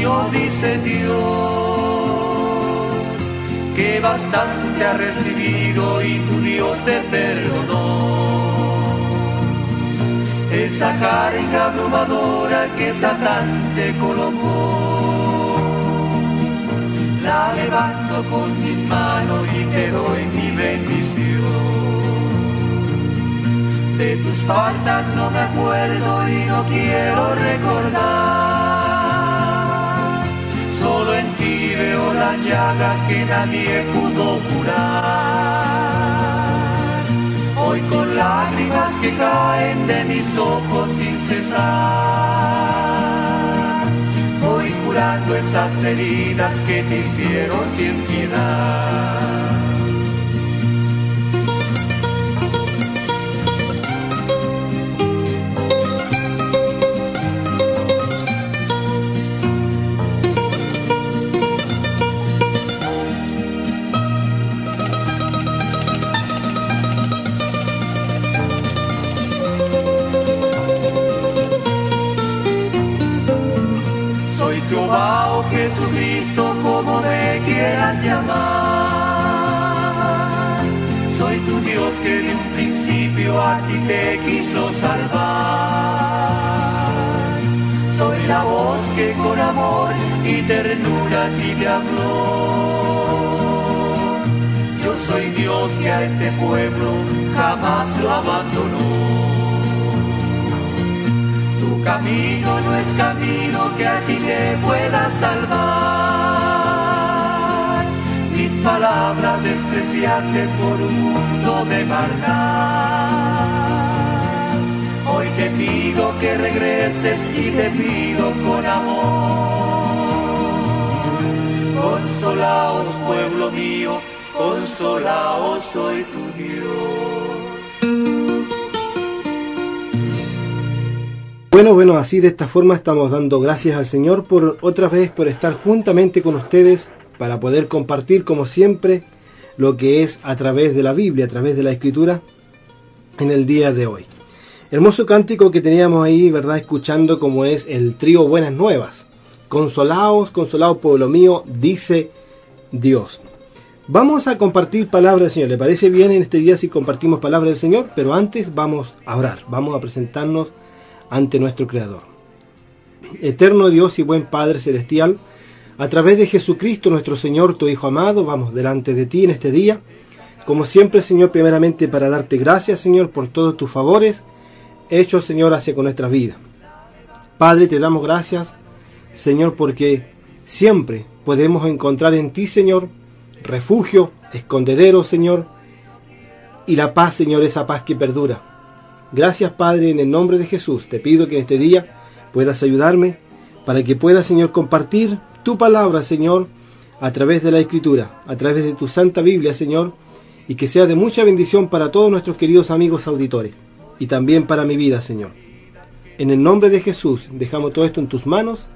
mío, dice Dios, que bastante has recibido y tu Dios te perdonó. Esa carga abrumadora que Satán te colocó, la levanto con mis manos y te doy mi bendición. De tus faltas no me acuerdo y no quiero recordar. Solo en ti veo las llagas que nadie pudo curar. Hoy con lágrimas que caen de mis ojos sin cesar, voy curando esas heridas que te hicieron sin piedad. Jehová, oh Jesucristo, como me quieras llamar. Soy tu Dios que de un principio a ti te quiso salvar. Soy la voz que con amor y ternura a ti te habló. Yo soy Dios que a este pueblo jamás lo abandonó. Tu camino no es camino que a ti te pueda salvar. Mis palabras despreciaste por un mundo de maldad. Hoy te pido que regreses y te pido con amor. Consolaos, pueblo mío, consolaos, soy tu Dios. Bueno, así de esta forma estamos dando gracias al Señor por otra vez por estar juntamente con ustedes para poder compartir como siempre lo que es a través de la Biblia, a través de la Escritura en el día de hoy. Hermoso cántico que teníamos ahí, ¿verdad? Escuchando como es el trío Buenas Nuevas. Consolaos, consolaos pueblo mío, dice Dios. Vamos a compartir palabra del Señor. ¿Le parece bien en este día si compartimos palabra del Señor? Pero antes vamos a orar, vamos a presentarnos ante nuestro Creador. Eterno Dios y buen Padre Celestial, a través de Jesucristo nuestro Señor, tu Hijo amado, vamos delante de ti en este día, como siempre, Señor, primeramente para darte gracias, Señor, por todos tus favores hechos, Señor, hacia con nuestra vida. Padre, te damos gracias, Señor, porque siempre podemos encontrar en ti, Señor, refugio, escondedero, Señor, y la paz, Señor, esa paz que perdura. Gracias, Padre, en el nombre de Jesús. Te pido que en este día puedas ayudarme para que pueda, Señor, compartir tu palabra, Señor, a través de la Escritura, a través de tu Santa Biblia, Señor, y que sea de mucha bendición para todos nuestros queridos amigos auditores y también para mi vida, Señor. En el nombre de Jesús, dejamos todo esto en tus manos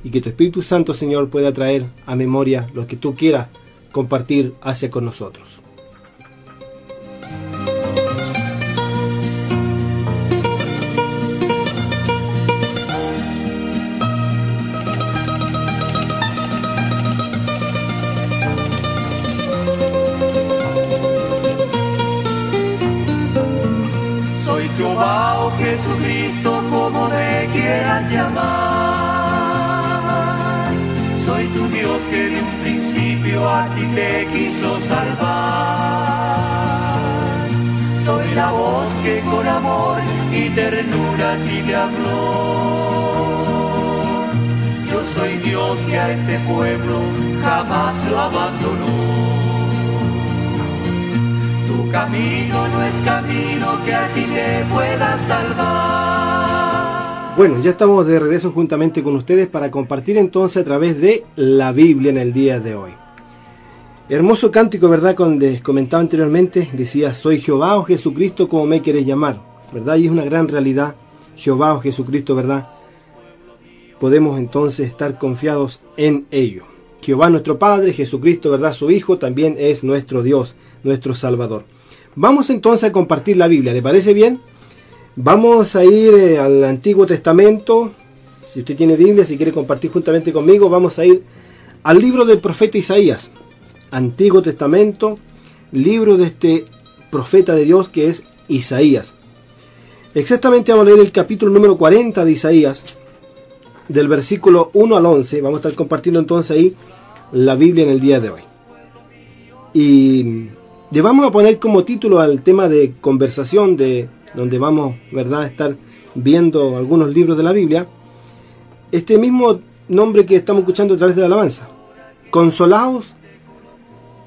y que tu Espíritu Santo, Señor, pueda traer a memoria lo que tú quieras compartir hacia con nosotros. Jehová, oh Jesucristo, como me quieras llamar. Soy tu Dios que de un principio a ti te quiso salvar. Soy la voz que con amor y ternura a ti te habló. Yo soy Dios que a este pueblo jamás lo abandonó. Tu camino no es camino que a ti te pueda salvar. Bueno, ya estamos de regreso juntamente con ustedes para compartir entonces a través de la Biblia en el día de hoy. Hermoso cántico, ¿verdad? Como les comentaba anteriormente, decía, soy Jehová o Jesucristo como me quieres llamar, ¿verdad? Y es una gran realidad, Jehová o Jesucristo, ¿verdad? Podemos entonces estar confiados en ello. Jehová nuestro Padre, Jesucristo, ¿verdad? Su Hijo también es nuestro Dios, nuestro Salvador. Vamos entonces a compartir la Biblia, ¿le parece bien? Vamos a ir al Antiguo Testamento, Si usted tiene Biblia, si quiere compartir juntamente conmigo, vamos a ir al libro del profeta Isaías, Antiguo Testamento, libro de este profeta de Dios que es Isaías. Exactamente vamos a leer el capítulo número 40 de Isaías, del versículo 1 al 11. Vamos a estar compartiendo entonces ahí la Biblia en el día de hoy. Y le vamos a poner como título al tema de conversación, de donde vamos, ¿verdad?, a estar viendo algunos libros de la Biblia, este mismo nombre que estamos escuchando a través de la alabanza. Consolaos,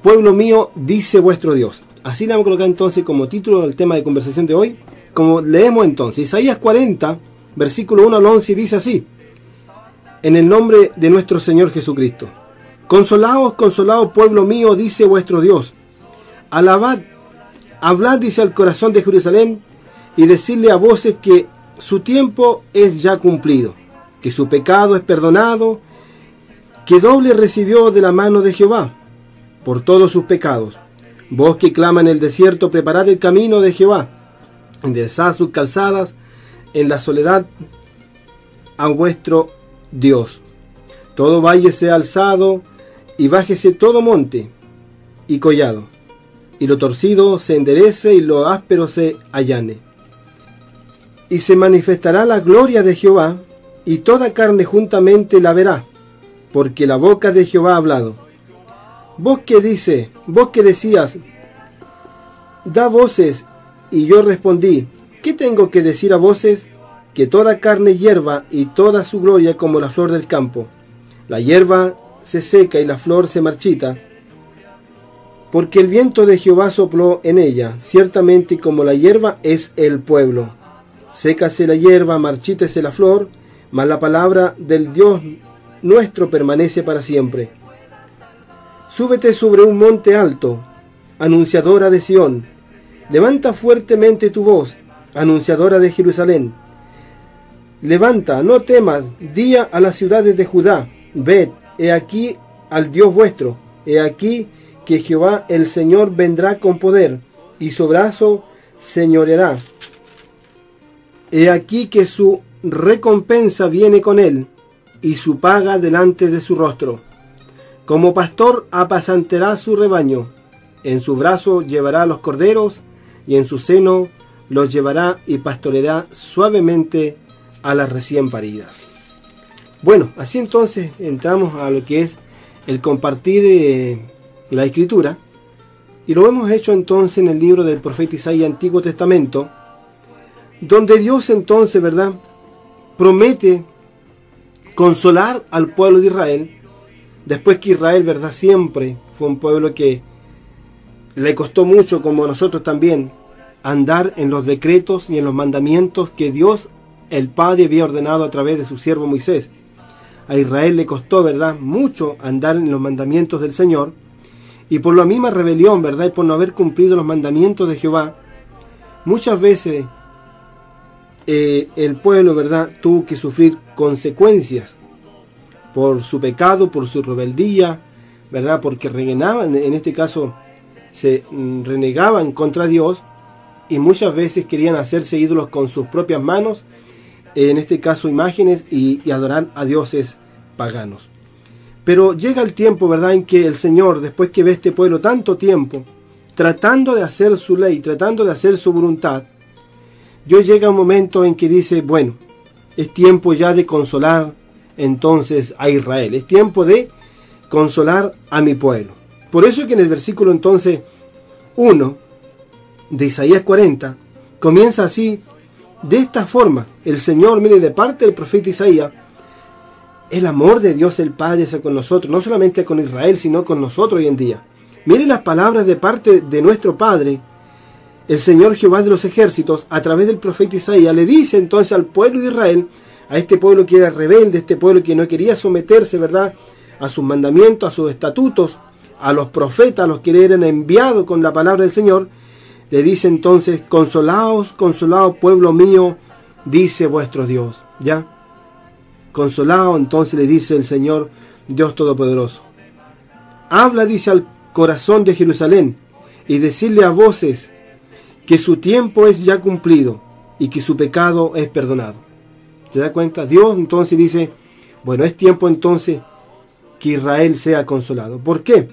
pueblo mío, dice vuestro Dios. Así le vamos a colocar entonces como título el tema de conversación de hoy. Como leemos entonces, Isaías 40, versículo 1 al 11, dice así: en el nombre de nuestro Señor Jesucristo. Consolaos, consolaos, pueblo mío, dice vuestro Dios. Alabad, hablad, dice al corazón de Jerusalén, y decidle a voces que su tiempo es ya cumplido, que su pecado es perdonado, que doble recibió de la mano de Jehová por todos sus pecados. Vos que clama en el desierto, preparad el camino de Jehová, enderezad sus calzadas en la soledad a vuestro Dios. Todo valle sea alzado, y bájese todo monte y collado, y lo torcido se enderece, y lo áspero se allane. Y se manifestará la gloria de Jehová, y toda carne juntamente la verá, porque la boca de Jehová ha hablado. Vos que decías, da voces, y yo respondí, ¿qué tengo que decir a voces? Que toda carne hierva, y toda su gloria como la flor del campo. La hierba se seca y la flor se marchita, porque el viento de Jehová sopló en ella. Ciertamente como la hierba es el pueblo. Sécase la hierba, marchítese la flor, mas la palabra del Dios nuestro permanece para siempre. Súbete sobre un monte alto, anunciadora de Sión. Levanta fuertemente tu voz, anunciadora de Jerusalén. Levanta, no temas, di a las ciudades de Judá, ved, he aquí al Dios vuestro, he aquí que Jehová el Señor vendrá con poder, y su brazo señoreará. He aquí que su recompensa viene con él, y su paga delante de su rostro. Como pastor apacentará su rebaño, en su brazo llevará los corderos, y en su seno los llevará y pastoreará suavemente a las recién paridas. Bueno, así entonces entramos a lo que es el compartir la escritura, y lo hemos hecho entonces en el libro del profeta Isaías, Antiguo Testamento, donde Dios entonces, ¿verdad?, promete consolar al pueblo de Israel, después que Israel, ¿verdad?, siempre fue un pueblo que le costó mucho, como a nosotros también, andar en los decretos y en los mandamientos que Dios, el Padre, había ordenado a través de su siervo Moisés. A Israel le costó, ¿verdad?, mucho andar en los mandamientos del Señor, y por la misma rebelión, ¿verdad?, y por no haber cumplido los mandamientos de Jehová, muchas veces el pueblo, ¿verdad?, tuvo que sufrir consecuencias por su pecado, por su rebeldía, ¿verdad?, porque renegaban, en este caso se renegaban contra Dios, y muchas veces querían hacerse ídolos con sus propias manos, en este caso imágenes, y adorar a dioses paganos. Pero llega el tiempo, ¿verdad?, en que el Señor, después que ve a este pueblo tanto tiempo, tratando de hacer su ley, tratando de hacer su voluntad, Dios llega un momento en que dice, bueno, es tiempo ya de consolar entonces a Israel, es tiempo de consolar a mi pueblo. Por eso que en el versículo entonces 1 de Isaías 40 comienza así, de esta forma, el Señor, mire, de parte del profeta Isaías, el amor de Dios el Padre está con nosotros, no solamente con Israel, sino con nosotros hoy en día. Mire las palabras de parte de nuestro Padre, el Señor Jehová de los ejércitos, a través del profeta Isaías, le dice entonces al pueblo de Israel, a este pueblo que era rebelde, este pueblo que no quería someterse, ¿verdad?, a sus mandamientos, a sus estatutos, a los profetas, a los que le eran enviados con la palabra del Señor, le dice entonces, consolaos, consolaos, pueblo mío, dice vuestro Dios. ¿Ya? Consolaos, entonces le dice el Señor, Dios Todopoderoso. Habla, dice, al corazón de Jerusalén, y decirle a voces que su tiempo es ya cumplido, y que su pecado es perdonado. ¿Se da cuenta? Dios entonces dice, bueno, es tiempo entonces que Israel sea consolado. ¿Por qué?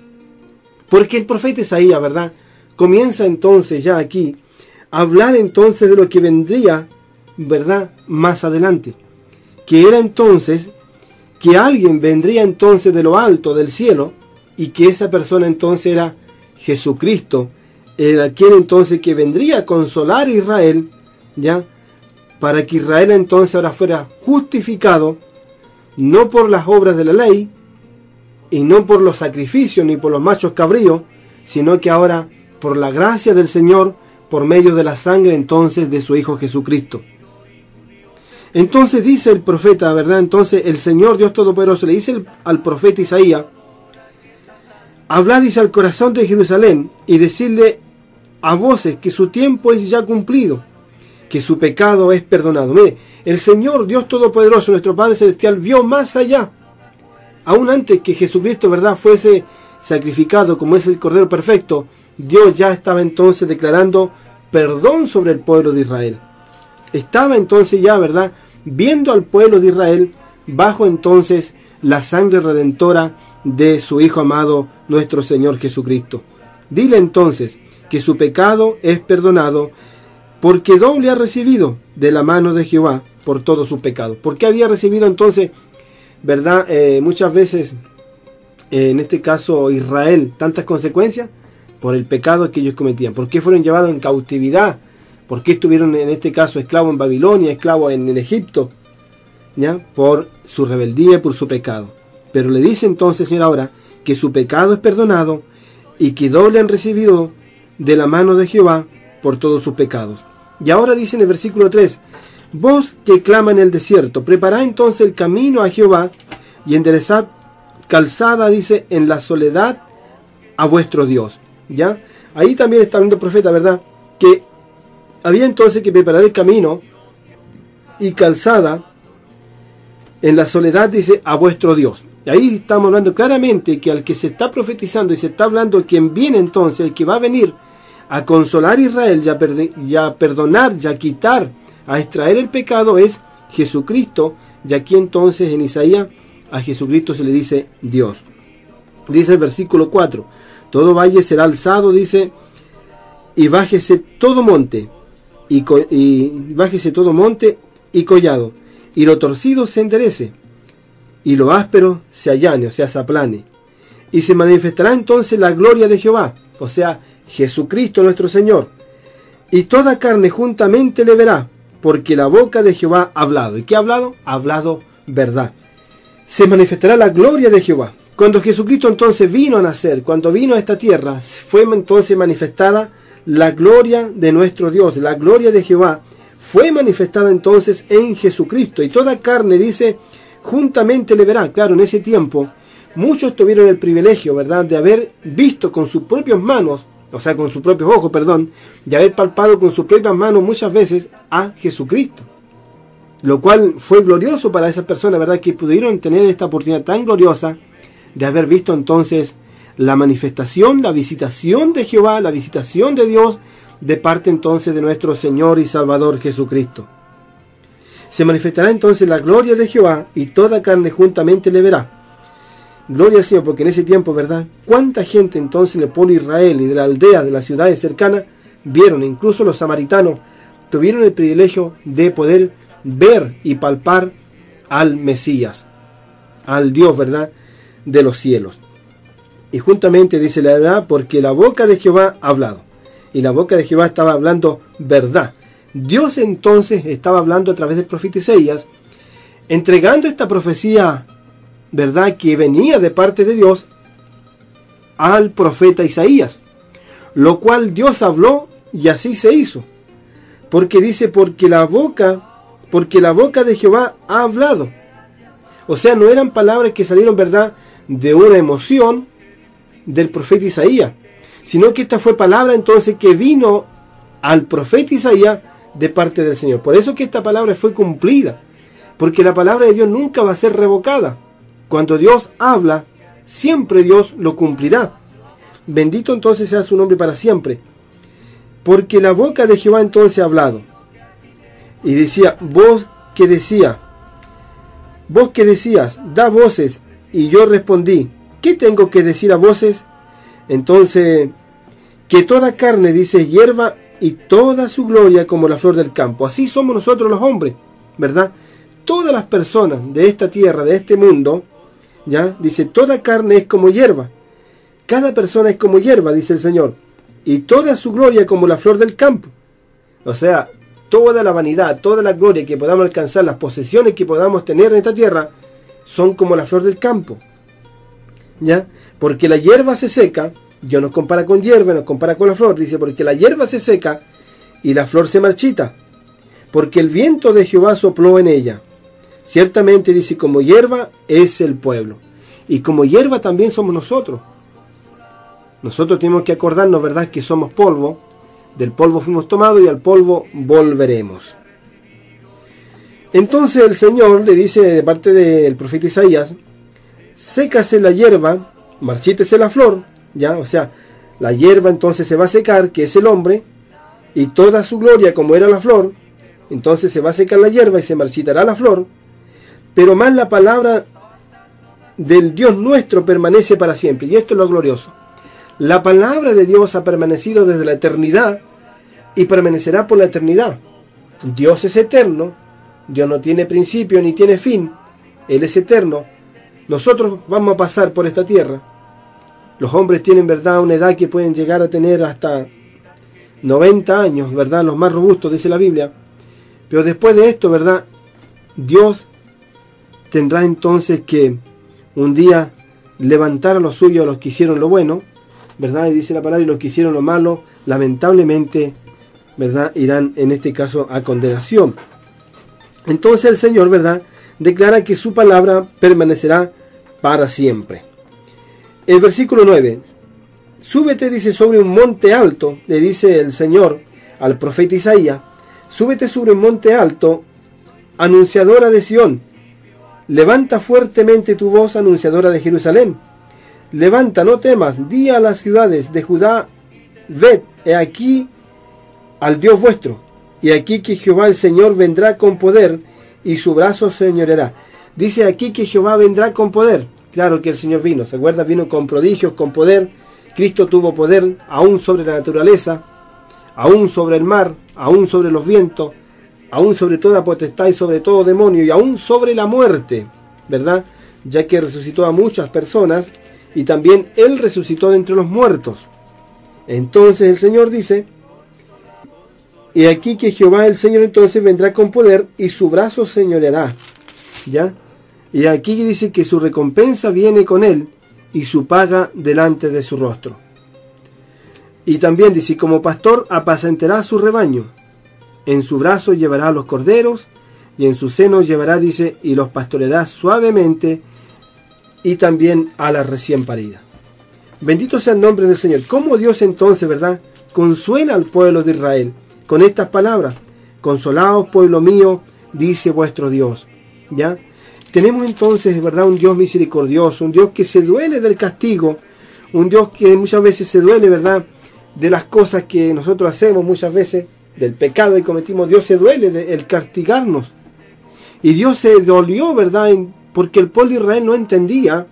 Porque el profeta Isaías, ¿verdad?, comienza entonces ya aquí a hablar entonces de lo que vendría, ¿verdad?, más adelante. Que era entonces que alguien vendría entonces de lo alto del cielo, y que esa persona entonces era Jesucristo, era quien entonces que vendría a consolar a Israel, ¿ya?, para que Israel entonces ahora fuera justificado, no por las obras de la ley, y no por los sacrificios, ni por los machos cabríos, sino que ahora por la gracia del Señor, por medio de la sangre entonces de su Hijo Jesucristo. Entonces dice el profeta, ¿verdad? Entonces el Señor Dios Todopoderoso le dice al profeta Isaías, hablad, dice, al corazón de Jerusalén, y decirle a voces que su tiempo es ya cumplido, que su pecado es perdonado. Mire, el Señor Dios Todopoderoso, nuestro Padre Celestial, vio más allá, aún antes que Jesucristo, ¿verdad?, fuese sacrificado como es el Cordero Perfecto. Dios ya estaba entonces declarando perdón sobre el pueblo de Israel. Estaba entonces ya, ¿verdad?, viendo al pueblo de Israel bajo entonces la sangre redentora de su Hijo amado, nuestro Señor Jesucristo. Dile entonces que su pecado es perdonado, porque doble ha recibido de la mano de Jehová por todos sus pecados. ¿Por qué había recibido entonces, verdad, muchas veces, en este caso Israel, tantas consecuencias? Por el pecado que ellos cometían. ¿Por qué fueron llevados en cautividad? ¿Por qué estuvieron en este caso esclavos en Babilonia, esclavos en Egipto? ¿Ya? Por su rebeldía y por su pecado. Pero le dice entonces, Señor, ahora que su pecado es perdonado y que doble han recibido de la mano de Jehová por todos sus pecados. Y ahora dice en el versículo 3, vos que clama en el desierto, preparad entonces el camino a Jehová y enderezad calzada, dice, en la soledad a vuestro Dios. ¿Ya? Ahí también está hablando el profeta, ¿verdad?, que había entonces que preparar el camino y calzada en la soledad, dice, a vuestro Dios. Y ahí estamos hablando claramente que al que se está profetizando y se está hablando quien viene entonces, el que va a venir a consolar a Israel y a perdonar, y a quitar, a extraer el pecado, es Jesucristo. Y aquí entonces en Isaías a Jesucristo se le dice Dios. Dice el versículo 4, todo valle será alzado, dice, y bájese todo monte, y bájese todo monte y collado, y lo torcido se enderece, y lo áspero se allane, o sea, se aplane. Y se manifestará entonces la gloria de Jehová, o sea, Jesucristo nuestro Señor, y toda carne juntamente le verá, porque la boca de Jehová ha hablado. ¿Y qué ha hablado? Ha hablado verdad. Se manifestará la gloria de Jehová. Cuando Jesucristo entonces vino a nacer, cuando vino a esta tierra, fue entonces manifestada la gloria de nuestro Dios, la gloria de Jehová fue manifestada entonces en Jesucristo, y toda carne, dice, juntamente le verá. Claro, en ese tiempo muchos tuvieron el privilegio, ¿verdad?, de haber visto con sus propias manos, o sea, con sus propios ojos, perdón, de haber palpado con sus propias manos muchas veces a Jesucristo, lo cual fue glorioso para esas personas, ¿verdad?, que pudieron tener esta oportunidad tan gloriosa de haber visto entonces la manifestación, la visitación de Jehová, la visitación de Dios, de parte entonces de nuestro Señor y Salvador Jesucristo. Se manifestará entonces la gloria de Jehová, y toda carne juntamente le verá. Gloria al Señor, porque en ese tiempo, ¿verdad?, cuánta gente entonces en el pueblo de Israel y de la aldea, de las ciudades cercanas, vieron, incluso los samaritanos, tuvieron el privilegio de poder ver y palpar al Mesías, al Dios, ¿verdad?, de los cielos. Y juntamente dice la verdad, porque la boca de Jehová ha hablado. Y la boca de Jehová estaba hablando verdad. Dios entonces estaba hablando a través del profeta Isaías, entregando esta profecía, verdad, que venía de parte de Dios al profeta Isaías, lo cual Dios habló y así se hizo. Porque dice, porque la boca de Jehová ha hablado. O sea, no eran palabras que salieron, verdad, de una emoción del profeta Isaías, sino que esta fue palabra entonces que vino al profeta Isaías de parte del Señor. Por eso que esta palabra fue cumplida, porque la palabra de Dios nunca va a ser revocada. Cuando Dios habla, siempre Dios lo cumplirá. Bendito entonces sea su nombre para siempre. Porque la boca de Jehová entonces ha hablado. Y decía, voz que decía, Vos que decías, da voces, y yo respondí, ¿qué tengo que decir a voces? Entonces, que toda carne, dice, hierba, y toda su gloria como la flor del campo. Así somos nosotros los hombres, ¿verdad? Todas las personas de esta tierra, de este mundo, ya, dice, toda carne es como hierba. Cada persona es como hierba, dice el Señor, y toda su gloria como la flor del campo. O sea, toda la vanidad, toda la gloria que podamos alcanzar, las posesiones que podamos tener en esta tierra, son como la flor del campo. ¿Ya? Porque la hierba se seca, Dios nos compara con hierba, nos compara con la flor, dice, porque la hierba se seca y la flor se marchita, porque el viento de Jehová sopló en ella. Ciertamente, dice, como hierba es el pueblo, y como hierba también somos nosotros. Nosotros tenemos que acordarnos, ¿verdad?, que somos polvo, del polvo fuimos tomados y al polvo volveremos. Entonces el Señor le dice de parte del profeta Isaías, sécase la hierba, marchítese la flor, ya, o sea, la hierba entonces se va a secar, que es el hombre, y toda su gloria como era la flor, entonces se va a secar la hierba y se marchitará la flor, pero más la palabra del Dios nuestro permanece para siempre, y esto es lo glorioso. La palabra de Dios ha permanecido desde la eternidad y permanecerá por la eternidad. Dios es eterno, Dios no tiene principio ni tiene fin, Él es eterno. Nosotros vamos a pasar por esta tierra. Los hombres tienen, ¿verdad?, una edad que pueden llegar a tener hasta 90 años, ¿verdad?, los más robustos, dice la Biblia. Pero después de esto, ¿verdad?, Dios tendrá entonces que un día levantar a los suyos, a los que hicieron lo bueno, ¿verdad? Y dice la palabra, y los que hicieron lo malo, lamentablemente, ¿verdad?, irán en este caso a condenación. Entonces el Señor, ¿verdad?, declara que su palabra permanecerá para siempre. El versículo 9, súbete, dice, sobre un monte alto, le dice el Señor al profeta Isaías, súbete sobre un monte alto, anunciadora de Sión, levanta fuertemente tu voz, anunciadora de Jerusalén. Levanta, no temas, di a las ciudades de Judá, ved, he aquí al Dios vuestro, y aquí que Jehová el Señor vendrá con poder, y su brazo señoreará. Dice aquí que Jehová vendrá con poder. Claro que el Señor vino, ¿se acuerda? Vino con prodigios, con poder. Cristo tuvo poder aún sobre la naturaleza, aún sobre el mar, aún sobre los vientos, aún sobre toda potestad y sobre todo demonio, y aún sobre la muerte, ¿verdad? Ya que resucitó a muchas personas, y también Él resucitó de entre los muertos. Entonces el Señor dice, y aquí que Jehová el Señor entonces vendrá con poder, y su brazo señoreará, ¿ya? Y aquí dice que su recompensa viene con Él, y su paga delante de su rostro. Y también dice, como pastor apacentará su rebaño, en su brazo llevará a los corderos, y en su seno llevará, dice, y los pastoreará suavemente, y también a la recién parida. Bendito sea el nombre del Señor. ¿Cómo Dios entonces, verdad, consuela al pueblo de Israel con estas palabras? Consolaos, pueblo mío, dice vuestro Dios. ¿Ya? Tenemos entonces, verdad, un Dios misericordioso, un Dios que se duele del castigo, un Dios que muchas veces se duele, verdad, de las cosas que nosotros hacemos muchas veces, del pecado que cometimos. Dios se duele del castigarnos. Y Dios se dolió, verdad, porque el pueblo de Israel no entendía.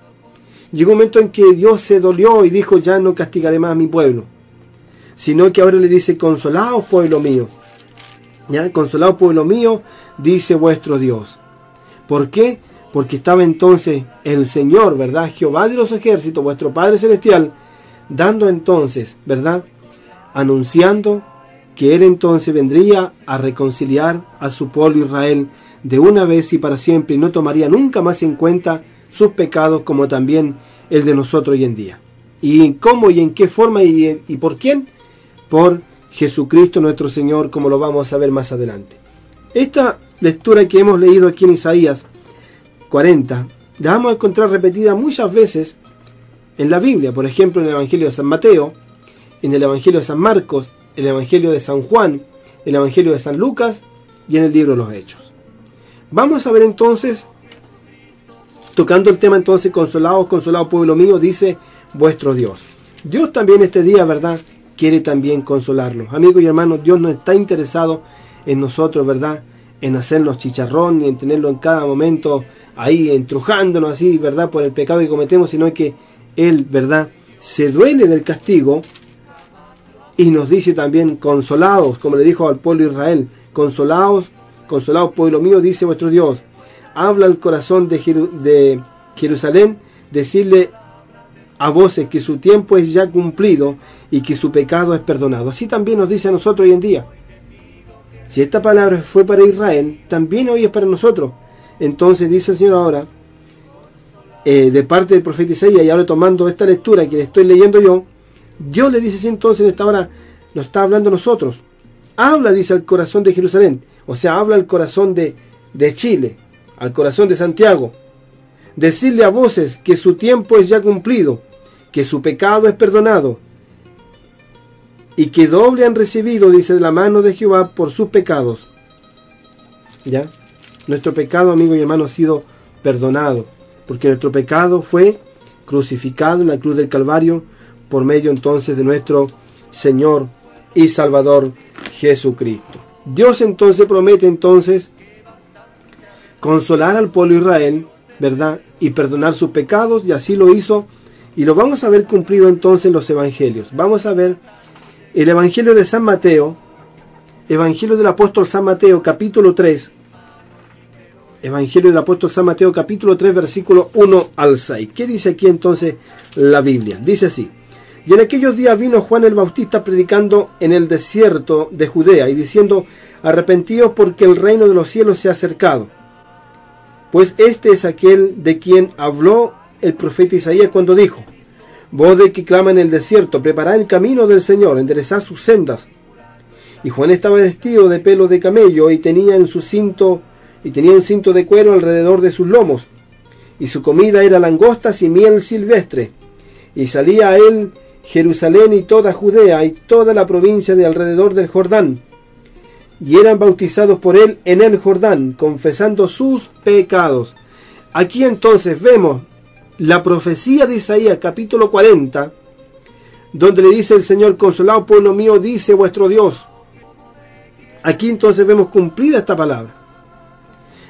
Llegó un momento en que Dios se dolió y dijo, ya no castigaré más a mi pueblo, sino que ahora le dice, consolaos, pueblo mío. ¿Ya? Consolaos, pueblo mío, dice vuestro Dios. ¿Por qué? Porque estaba entonces el Señor, ¿verdad?, Jehová de los ejércitos, vuestro Padre Celestial, dando entonces, ¿verdad?, anunciando que Él entonces vendría a reconciliar a su pueblo Israel de una vez y para siempre, y no tomaría nunca más en cuenta sus pecados, como también el de nosotros hoy en día. ¿Y cómo y en qué forma y por quién? Por Jesucristo nuestro Señor, como lo vamos a ver más adelante. Esta lectura que hemos leído aquí en Isaías 40, la vamos a encontrar repetida muchas veces en la Biblia, por ejemplo en el Evangelio de San Mateo, en el Evangelio de San Marcos, el Evangelio de San Juan, el Evangelio de San Lucas y en el libro de los Hechos. Vamos a ver entonces, tocando el tema entonces, consolaos, consolaos, pueblo mío, dice vuestro Dios. Dios también este día, ¿verdad?, quiere también consolarnos. Amigos y hermanos, Dios no está interesado en nosotros, ¿verdad?, en hacernos chicharrón y en tenerlo en cada momento ahí entrujándonos así, ¿verdad?, por el pecado que cometemos, sino que Él, ¿verdad?, se duele del castigo y nos dice también: consolaos, como le dijo al pueblo de Israel, consolaos, consolaos pueblo mío, dice vuestro Dios. Habla al corazón de Jerusalén, decirle a voces que su tiempo es ya cumplido y que su pecado es perdonado. Así también nos dice a nosotros hoy en día. Si esta palabra fue para Israel, también hoy es para nosotros. Entonces dice el Señor ahora, de parte del profeta Isaías, y ahora tomando esta lectura que le estoy leyendo yo, Dios le dice así: entonces en esta hora nos está hablando a nosotros. Habla, dice, al corazón de Jerusalén, o sea, habla al corazón de Chile, al corazón de Santiago. Decirle a voces que su tiempo es ya cumplido, que su pecado es perdonado, y que doble han recibido, dice, de la mano de Jehová por sus pecados. ¿Ya? Nuestro pecado, amigo y hermano, ha sido perdonado, porque nuestro pecado fue crucificado en la cruz del Calvario por medio entonces de nuestro Señor y Salvador Jesucristo. Dios entonces promete entonces consolar al pueblo de Israel, ¿verdad?, y perdonar sus pecados, y así lo hizo, y lo vamos a ver cumplido entonces en los evangelios. Vamos a ver el evangelio de San Mateo, evangelio del apóstol San Mateo, capítulo 3, evangelio del apóstol San Mateo, capítulo 3, versículo 1 al 6. ¿Qué dice aquí entonces la Biblia? Dice así: y en aquellos días vino Juan el Bautista predicando en el desierto de Judea y diciendo: arrepentíos, porque el reino de los cielos se ha acercado. Pues este es aquel de quien habló el profeta Isaías cuando dijo: voz de que clama en el desierto, preparad el camino del Señor, enderezad sus sendas. Y Juan estaba vestido de pelo de camello y tenía un cinto de cuero alrededor de sus lomos, y su comida era langostas y miel silvestre. Y salía a él Jerusalén y toda Judea y toda la provincia de alrededor del Jordán, y eran bautizados por él en el Jordán, confesando sus pecados. Aquí entonces vemos la profecía de Isaías, capítulo 40, donde le dice el Señor: consolado pueblo mío, dice vuestro Dios. Aquí entonces vemos cumplida esta palabra.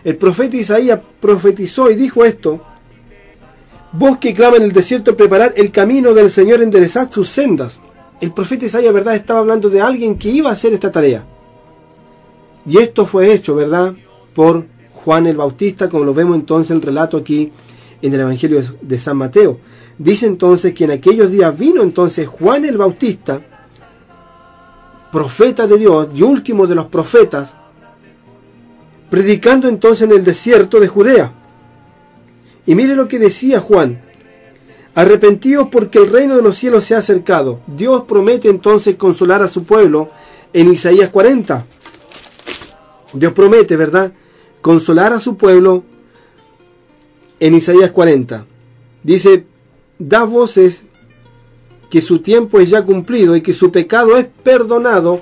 El profeta Isaías profetizó y dijo esto: vos que clama en el desierto, preparad el camino del Señor, enderezad sus sendas. El profeta Isaías, ¿verdad?, estaba hablando de alguien que iba a hacer esta tarea. Y esto fue hecho, ¿verdad?, por Juan el Bautista, como lo vemos entonces en el relato aquí en el Evangelio de San Mateo. Dice entonces que en aquellos días vino entonces Juan el Bautista, profeta de Dios y último de los profetas, predicando entonces en el desierto de Judea. Y mire lo que decía Juan: arrepentíos, porque el reino de los cielos se ha acercado. Dios promete entonces consolar a su pueblo en Isaías 40. Dios promete, ¿verdad?, consolar a su pueblo en Isaías 40. Dice: da voces que su tiempo es ya cumplido y que su pecado es perdonado.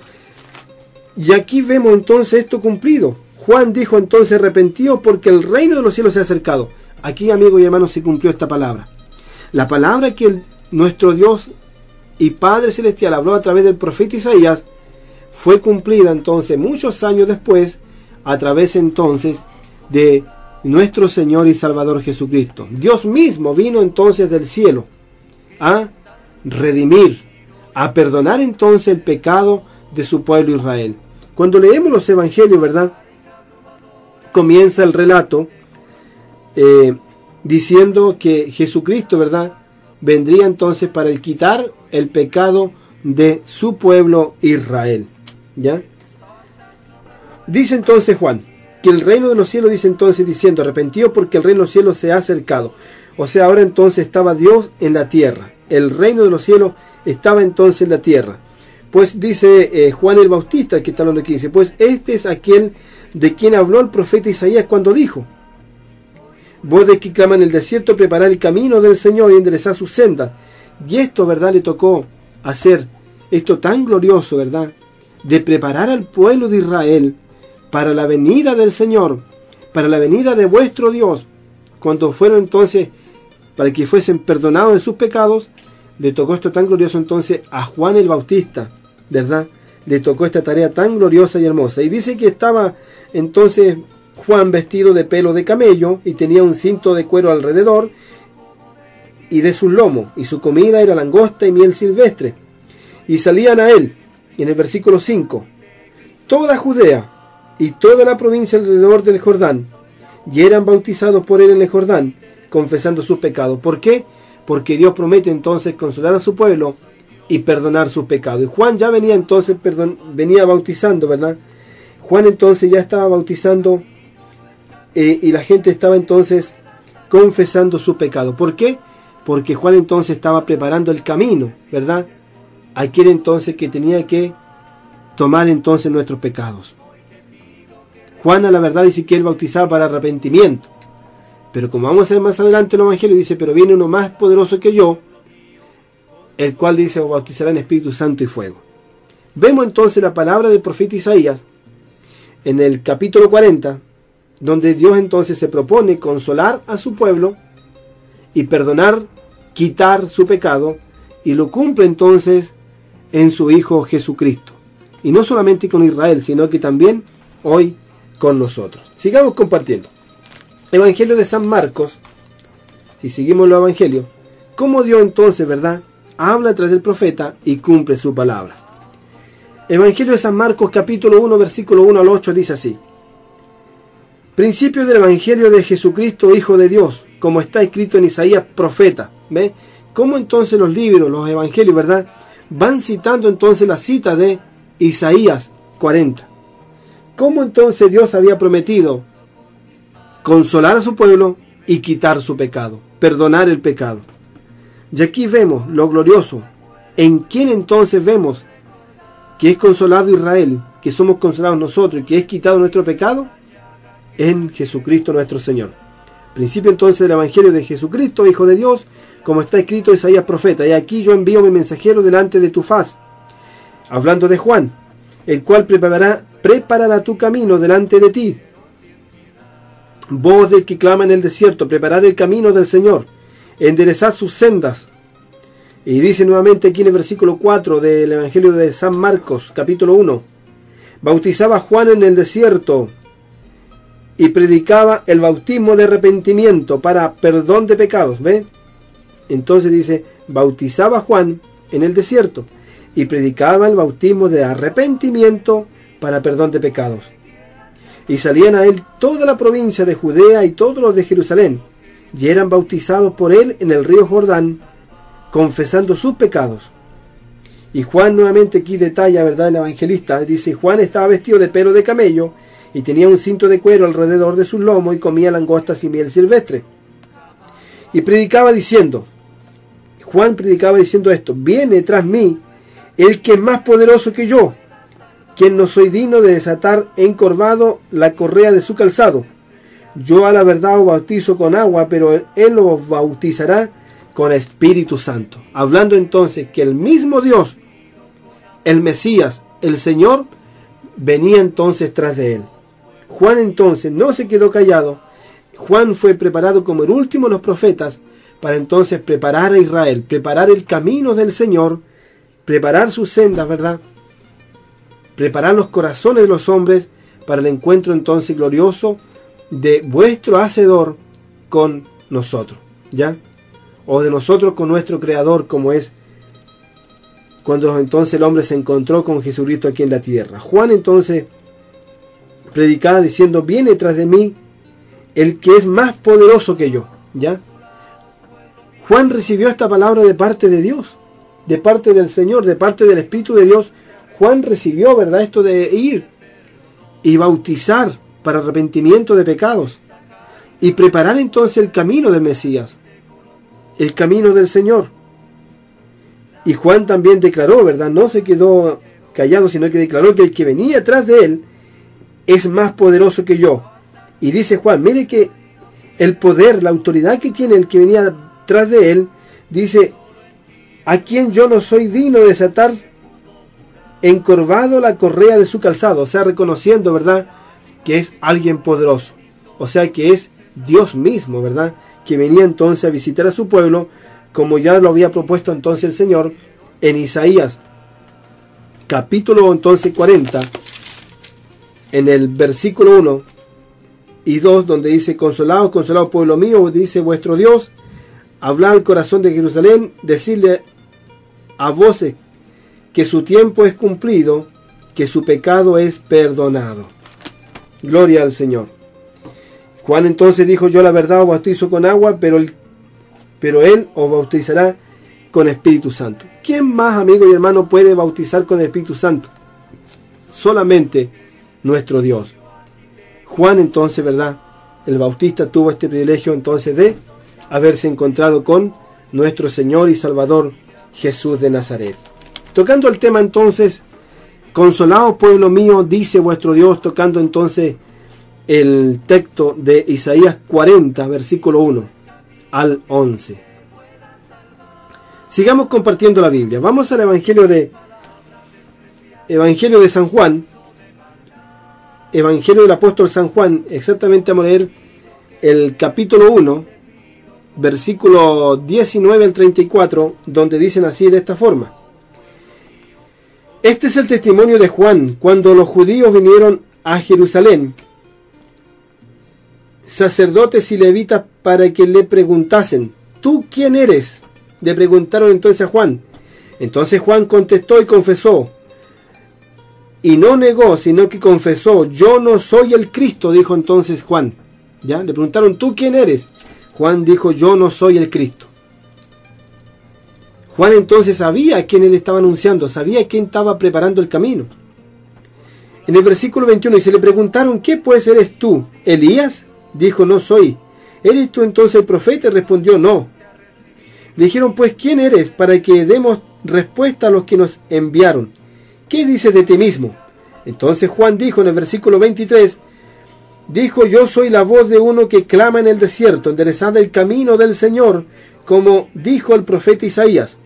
Y aquí vemos entonces esto cumplido. Juan dijo entonces: arrepentíos, porque el reino de los cielos se ha acercado. Aquí, amigos y hermanos, se cumplió esta palabra. La palabra que nuestro Dios y Padre Celestial habló a través del profeta Isaías fue cumplida entonces muchos años después a través entonces de nuestro Señor y Salvador Jesucristo. Dios mismo vino entonces del cielo a redimir, a perdonar entonces el pecado de su pueblo Israel. Cuando leemos los evangelios, ¿verdad?, comienza el relato diciendo que Jesucristo, ¿verdad?, vendría entonces para quitar el pecado de su pueblo Israel. ¿Ya? Dice entonces Juan que el reino de los cielos, dice entonces diciendo: arrepentíos, porque el reino de los cielos se ha acercado. O sea, ahora entonces estaba Dios en la tierra. El reino de los cielos estaba entonces en la tierra. Pues dice Juan el Bautista, que está hablando aquí, dice: pues este es aquel de quien habló el profeta Isaías cuando dijo: voz de que clama en el desierto, preparad el camino del Señor y enderezad sus sendas. Y esto, ¿verdad?, le tocó hacer esto tan glorioso, ¿verdad?, de preparar al pueblo de Israel para la venida del Señor, para la venida de vuestro Dios. Cuando fueron entonces, para que fuesen perdonados de sus pecados, le tocó esto tan glorioso entonces a Juan el Bautista, ¿verdad?, le tocó esta tarea tan gloriosa y hermosa. Y dice que estaba entonces Juan vestido de pelo de camello y tenía un cinto de cuero alrededor y de sus lomos, y su comida era langosta y miel silvestre. Y salían a él, en el versículo 5, toda Judea y toda la provincia alrededor del Jordán, y eran bautizados por él en el Jordán, confesando sus pecados. ¿Por qué? Porque Dios promete entonces consolar a su pueblo y perdonar sus pecados. Y Juan ya venía entonces, venía bautizando, ¿verdad? Juan entonces ya estaba bautizando y la gente estaba entonces confesando sus pecados. ¿Por qué? Porque Juan entonces estaba preparando el camino, ¿verdad? Aquel entonces que tenía que tomar entonces nuestros pecados. Juan a la verdad dice que él bautizaba para arrepentimiento. Pero como vamos a ver más adelante en el Evangelio, dice, pero viene uno más poderoso que yo, el cual dice, os bautizará en Espíritu Santo y fuego. Vemos entonces la palabra del profeta Isaías, en el capítulo 40, donde Dios entonces se propone consolar a su pueblo, y perdonar, quitar su pecado, y lo cumple entonces en su Hijo Jesucristo. Y no solamente con Israel, sino que también hoy con nosotros. Sigamos compartiendo. Evangelio de San Marcos, si seguimos los evangelios, cómo Dios entonces, ¿verdad?, habla a través del profeta y cumple su palabra. Evangelio de San Marcos, capítulo 1, versículo 1 al 8, dice así: principio del Evangelio de Jesucristo, Hijo de Dios, como está escrito en Isaías, profeta. ¿Ve? Cómo entonces los libros, los evangelios, ¿verdad?, van citando entonces la cita de Isaías 40. Cómo entonces Dios había prometido consolar a su pueblo y quitar su pecado, perdonar el pecado. Y aquí vemos lo glorioso. ¿En quién entonces vemos que es consolado Israel, que somos consolados nosotros y que es quitado nuestro pecado? En Jesucristo nuestro Señor. Principio entonces del Evangelio de Jesucristo, Hijo de Dios, como está escrito Isaías profeta: y aquí yo envío mi mensajero delante de tu faz, hablando de Juan, el cual preparará tu camino delante de ti. Voz del que clama en el desierto, preparad el camino del Señor, enderezad sus sendas. Y dice nuevamente aquí en el versículo 4 del Evangelio de San Marcos, capítulo 1, bautizaba Juan en el desierto y predicaba el bautismo de arrepentimiento para perdón de pecados. ¿Ve? Entonces dice, bautizaba Juan en el desierto y predicaba el bautismo de arrepentimiento para perdón de pecados. Y salían a él toda la provincia de Judea y todos los de Jerusalén, y eran bautizados por él en el río Jordán, confesando sus pecados. Y Juan nuevamente aquí detalla, ¿verdad?, el evangelista, dice, Juan estaba vestido de pelo de camello, y tenía un cinto de cuero alrededor de sus lomos, y comía langostas y miel silvestre. Y predicaba diciendo, Juan predicaba diciendo esto: viene tras mí el que es más poderoso que yo, quien no soy digno de desatar encorvado la correa de su calzado. Yo a la verdad os bautizo con agua, pero él os bautizará con Espíritu Santo. Hablando entonces que el mismo Dios, el Mesías, el Señor, venía entonces tras de él. Juan entonces no se quedó callado. Juan fue preparado como el último de los profetas para entonces preparar a Israel, preparar el camino del Señor, preparar sus sendas, ¿verdad?, preparar los corazones de los hombres para el encuentro entonces glorioso de vuestro Hacedor con nosotros, ¿ya? O de nosotros con nuestro Creador, como es cuando entonces el hombre se encontró con Jesucristo aquí en la tierra. Juan entonces predicaba diciendo, viene tras de mí el que es más poderoso que yo, ¿ya? Juan recibió esta palabra de parte de Dios, de parte del Señor, de parte del Espíritu de Dios. Juan recibió, ¿verdad?, esto de ir y bautizar para arrepentimiento de pecados y preparar entonces el camino del Mesías, el camino del Señor. Y Juan también declaró, ¿verdad?, no se quedó callado, sino que declaró que el que venía atrás de él es más poderoso que yo. Y dice Juan, mire que el poder, la autoridad que tiene el que venía atrás de él, dice, a quien yo no soy digno de desatar encorvado la correa de su calzado, o sea, reconociendo, ¿verdad?, que es alguien poderoso, o sea, que es Dios mismo, ¿verdad?, que venía entonces a visitar a su pueblo, como ya lo había propuesto entonces el Señor en Isaías capítulo entonces 40, en el versículo 1 y 2, donde dice: consolaos, consolaos pueblo mío, dice vuestro Dios, hablad al corazón de Jerusalén, decidle a voces que su tiempo es cumplido, que su pecado es perdonado. Gloria al Señor. Juan entonces dijo: yo la verdad os bautizo con agua, pero él os bautizará con Espíritu Santo. ¿Quién más, amigo y hermano, puede bautizar con Espíritu Santo? Solamente nuestro Dios. Juan entonces, ¿verdad?, el Bautista, tuvo este privilegio entonces de haberse encontrado con nuestro Señor y Salvador Jesús de Nazaret. Tocando el tema entonces, consolaos pueblo mío, dice vuestro Dios, tocando entonces el texto de Isaías 40, versículo 1 al 11. Sigamos compartiendo la Biblia. Vamos al Evangelio de San Juan, Evangelio del apóstol San Juan. Exactamente vamos a leer el capítulo 1, versículo 19 al 34, donde dicen así de esta forma: este es el testimonio de Juan, cuando los judíos vinieron a Jerusalén, sacerdotes y levitas, para que le preguntasen: ¿tú quién eres? Le preguntaron entonces a Juan. Entonces Juan contestó y confesó, y no negó, sino que confesó: yo no soy el Cristo, dijo entonces Juan. ¿Ya? Le preguntaron: ¿tú quién eres? Juan dijo: yo no soy el Cristo. Juan entonces sabía a quién él estaba anunciando, sabía quién estaba preparando el camino. En el versículo 21 dice: le preguntaron: ¿qué pues eres tú? ¿Elías? Dijo: no soy. ¿Eres tú entonces el profeta? Y respondió: no. Le dijeron: pues ¿quién eres? Para que demos respuesta a los que nos enviaron. ¿Qué dices de ti mismo? Entonces Juan dijo en el versículo 23, dijo: yo soy la voz de uno que clama en el desierto, enderezad el camino del Señor, como dijo el profeta Isaías.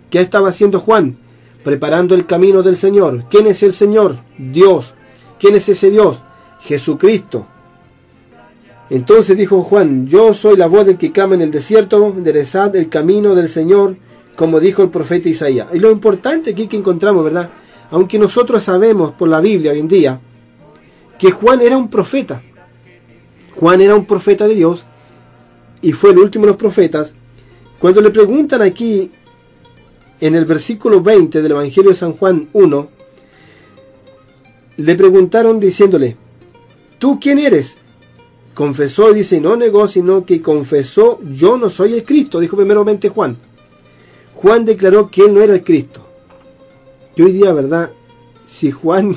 ¿Qué estaba haciendo Juan? Preparando el camino del Señor. ¿Quién es el Señor? Dios. ¿Quién es ese Dios? Jesucristo. Entonces dijo Juan: yo soy la voz del que clama en el desierto, enderezad el camino del Señor, como dijo el profeta Isaías. Y lo importante aquí que encontramos, ¿verdad?, aunque nosotros sabemos por la Biblia hoy en día que Juan era un profeta. Juan era un profeta de Dios y fue el último de los profetas. Cuando le preguntan aquí en el versículo 20 del Evangelio de San Juan 1, le preguntaron diciéndole: ¿tú quién eres? Confesó, y dice, no negó, sino que confesó: yo no soy el Cristo, dijo primeramente Juan. Juan declaró que él no era el Cristo. Y hoy día, ¿verdad?, si Juan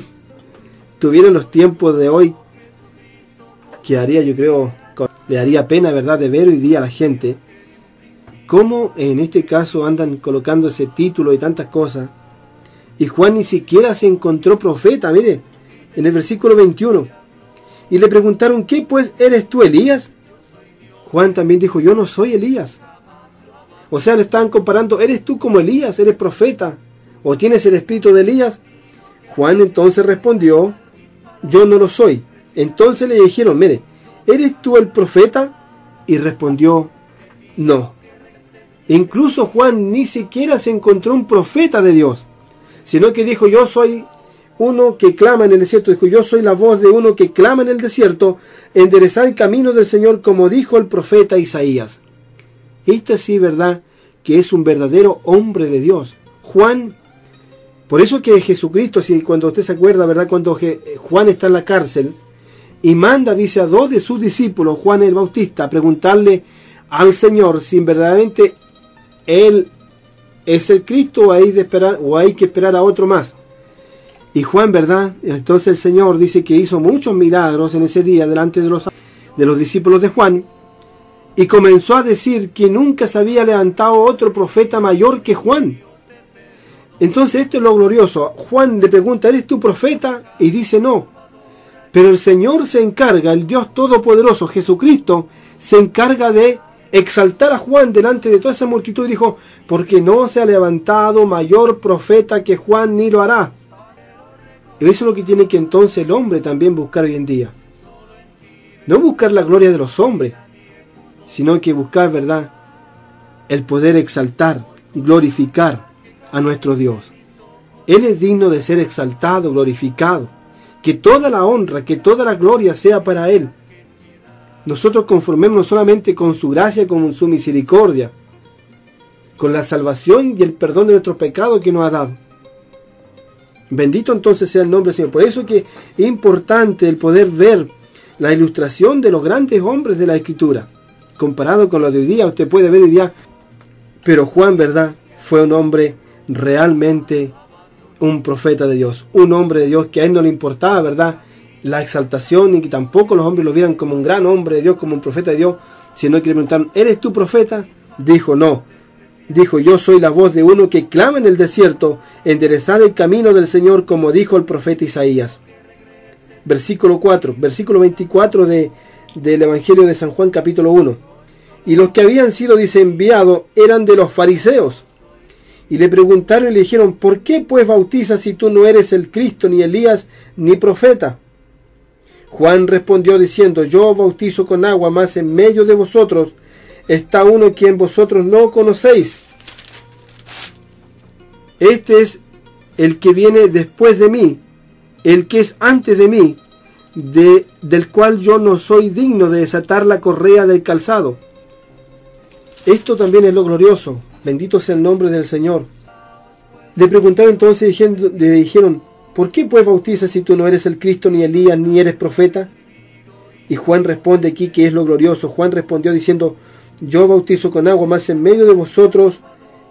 tuviera los tiempos de hoy, que haría, yo creo, le daría pena, ¿verdad?, de ver hoy día a la gente cómo en este caso andan colocando ese título y tantas cosas. Y Juan ni siquiera se encontró profeta. Mire, en el versículo 21, y le preguntaron: ¿qué pues eres tú, Elías? Juan también dijo: yo no soy Elías. O sea, le estaban comparando: ¿eres tú como Elías? ¿Eres profeta? ¿O tienes el espíritu de Elías? Juan entonces respondió: yo no lo soy. Entonces le dijeron: mire, ¿eres tú el profeta? Y respondió: no. Incluso Juan ni siquiera se encontró un profeta de Dios, sino que dijo: yo soy uno que clama en el desierto. Dijo: yo soy la voz de uno que clama en el desierto, enderezar el camino del Señor, como dijo el profeta Isaías. Este sí, ¿verdad?, que es un verdadero hombre de Dios. Juan, por eso que Jesucristo, si cuando usted se acuerda, ¿verdad?, cuando Juan está en la cárcel y manda, dice, a 2 de sus discípulos, Juan el Bautista, a preguntarle al Señor si verdaderamente él es el Cristo, o hay que esperar a otro más. Y Juan, ¿verdad?, entonces el Señor dice que hizo muchos milagros en ese día delante de los discípulos de Juan, y comenzó a decir que nunca se había levantado otro profeta mayor que Juan. Entonces esto es lo glorioso. Juan le pregunta: ¿eres tú profeta? Y dice: no. Pero el Señor se encarga, el Dios Todopoderoso, Jesucristo, se encarga de exaltar a Juan delante de toda esa multitud, y dijo: porque no se ha levantado mayor profeta que Juan, ni lo hará. Y eso es lo que tiene que entonces el hombre también buscar hoy en día. No buscar la gloria de los hombres, sino que buscar, ¿verdad?, el poder exaltar, glorificar a nuestro Dios. Él es digno de ser exaltado, glorificado. Que toda la honra, que toda la gloria sea para Él. Nosotros conformémonos solamente con su gracia, con su misericordia, con la salvación y el perdón de nuestros pecados que nos ha dado. Bendito entonces sea el nombre del Señor. Por eso que es importante el poder ver la ilustración de los grandes hombres de la Escritura. Comparado con lo de hoy día, usted puede ver hoy día, pero Juan, ¿verdad?, fue un hombre realmente un profeta de Dios, un hombre de Dios que a él no le importaba, ¿verdad?, la exaltación, y que tampoco los hombres lo vieran como un gran hombre de Dios, como un profeta de Dios, sino que le preguntaron, ¿eres tú profeta? Dijo, no. Dijo, yo soy la voz de uno que clama en el desierto, enderezad el camino del Señor, como dijo el profeta Isaías. Versículo 24 del Evangelio de San Juan, capítulo 1. Y los que habían sido, dice, enviados, eran de los fariseos. Y le preguntaron y le dijeron, ¿por qué pues bautizas si tú no eres el Cristo, ni Elías, ni profeta? Juan respondió diciendo, yo bautizo con agua, mas en medio de vosotros está uno quien vosotros no conocéis. Este es el que viene después de mí, el que es antes de mí, del cual yo no soy digno de desatar la correa del calzado. Esto también es lo glorioso. Bendito sea el nombre del Señor. Le preguntaron entonces, le dijeron, ¿por qué pues bautizas si tú no eres el Cristo, ni Elías, ni eres profeta? Y Juan responde aquí que es lo glorioso. Juan respondió diciendo, yo bautizo con agua, mas en medio de vosotros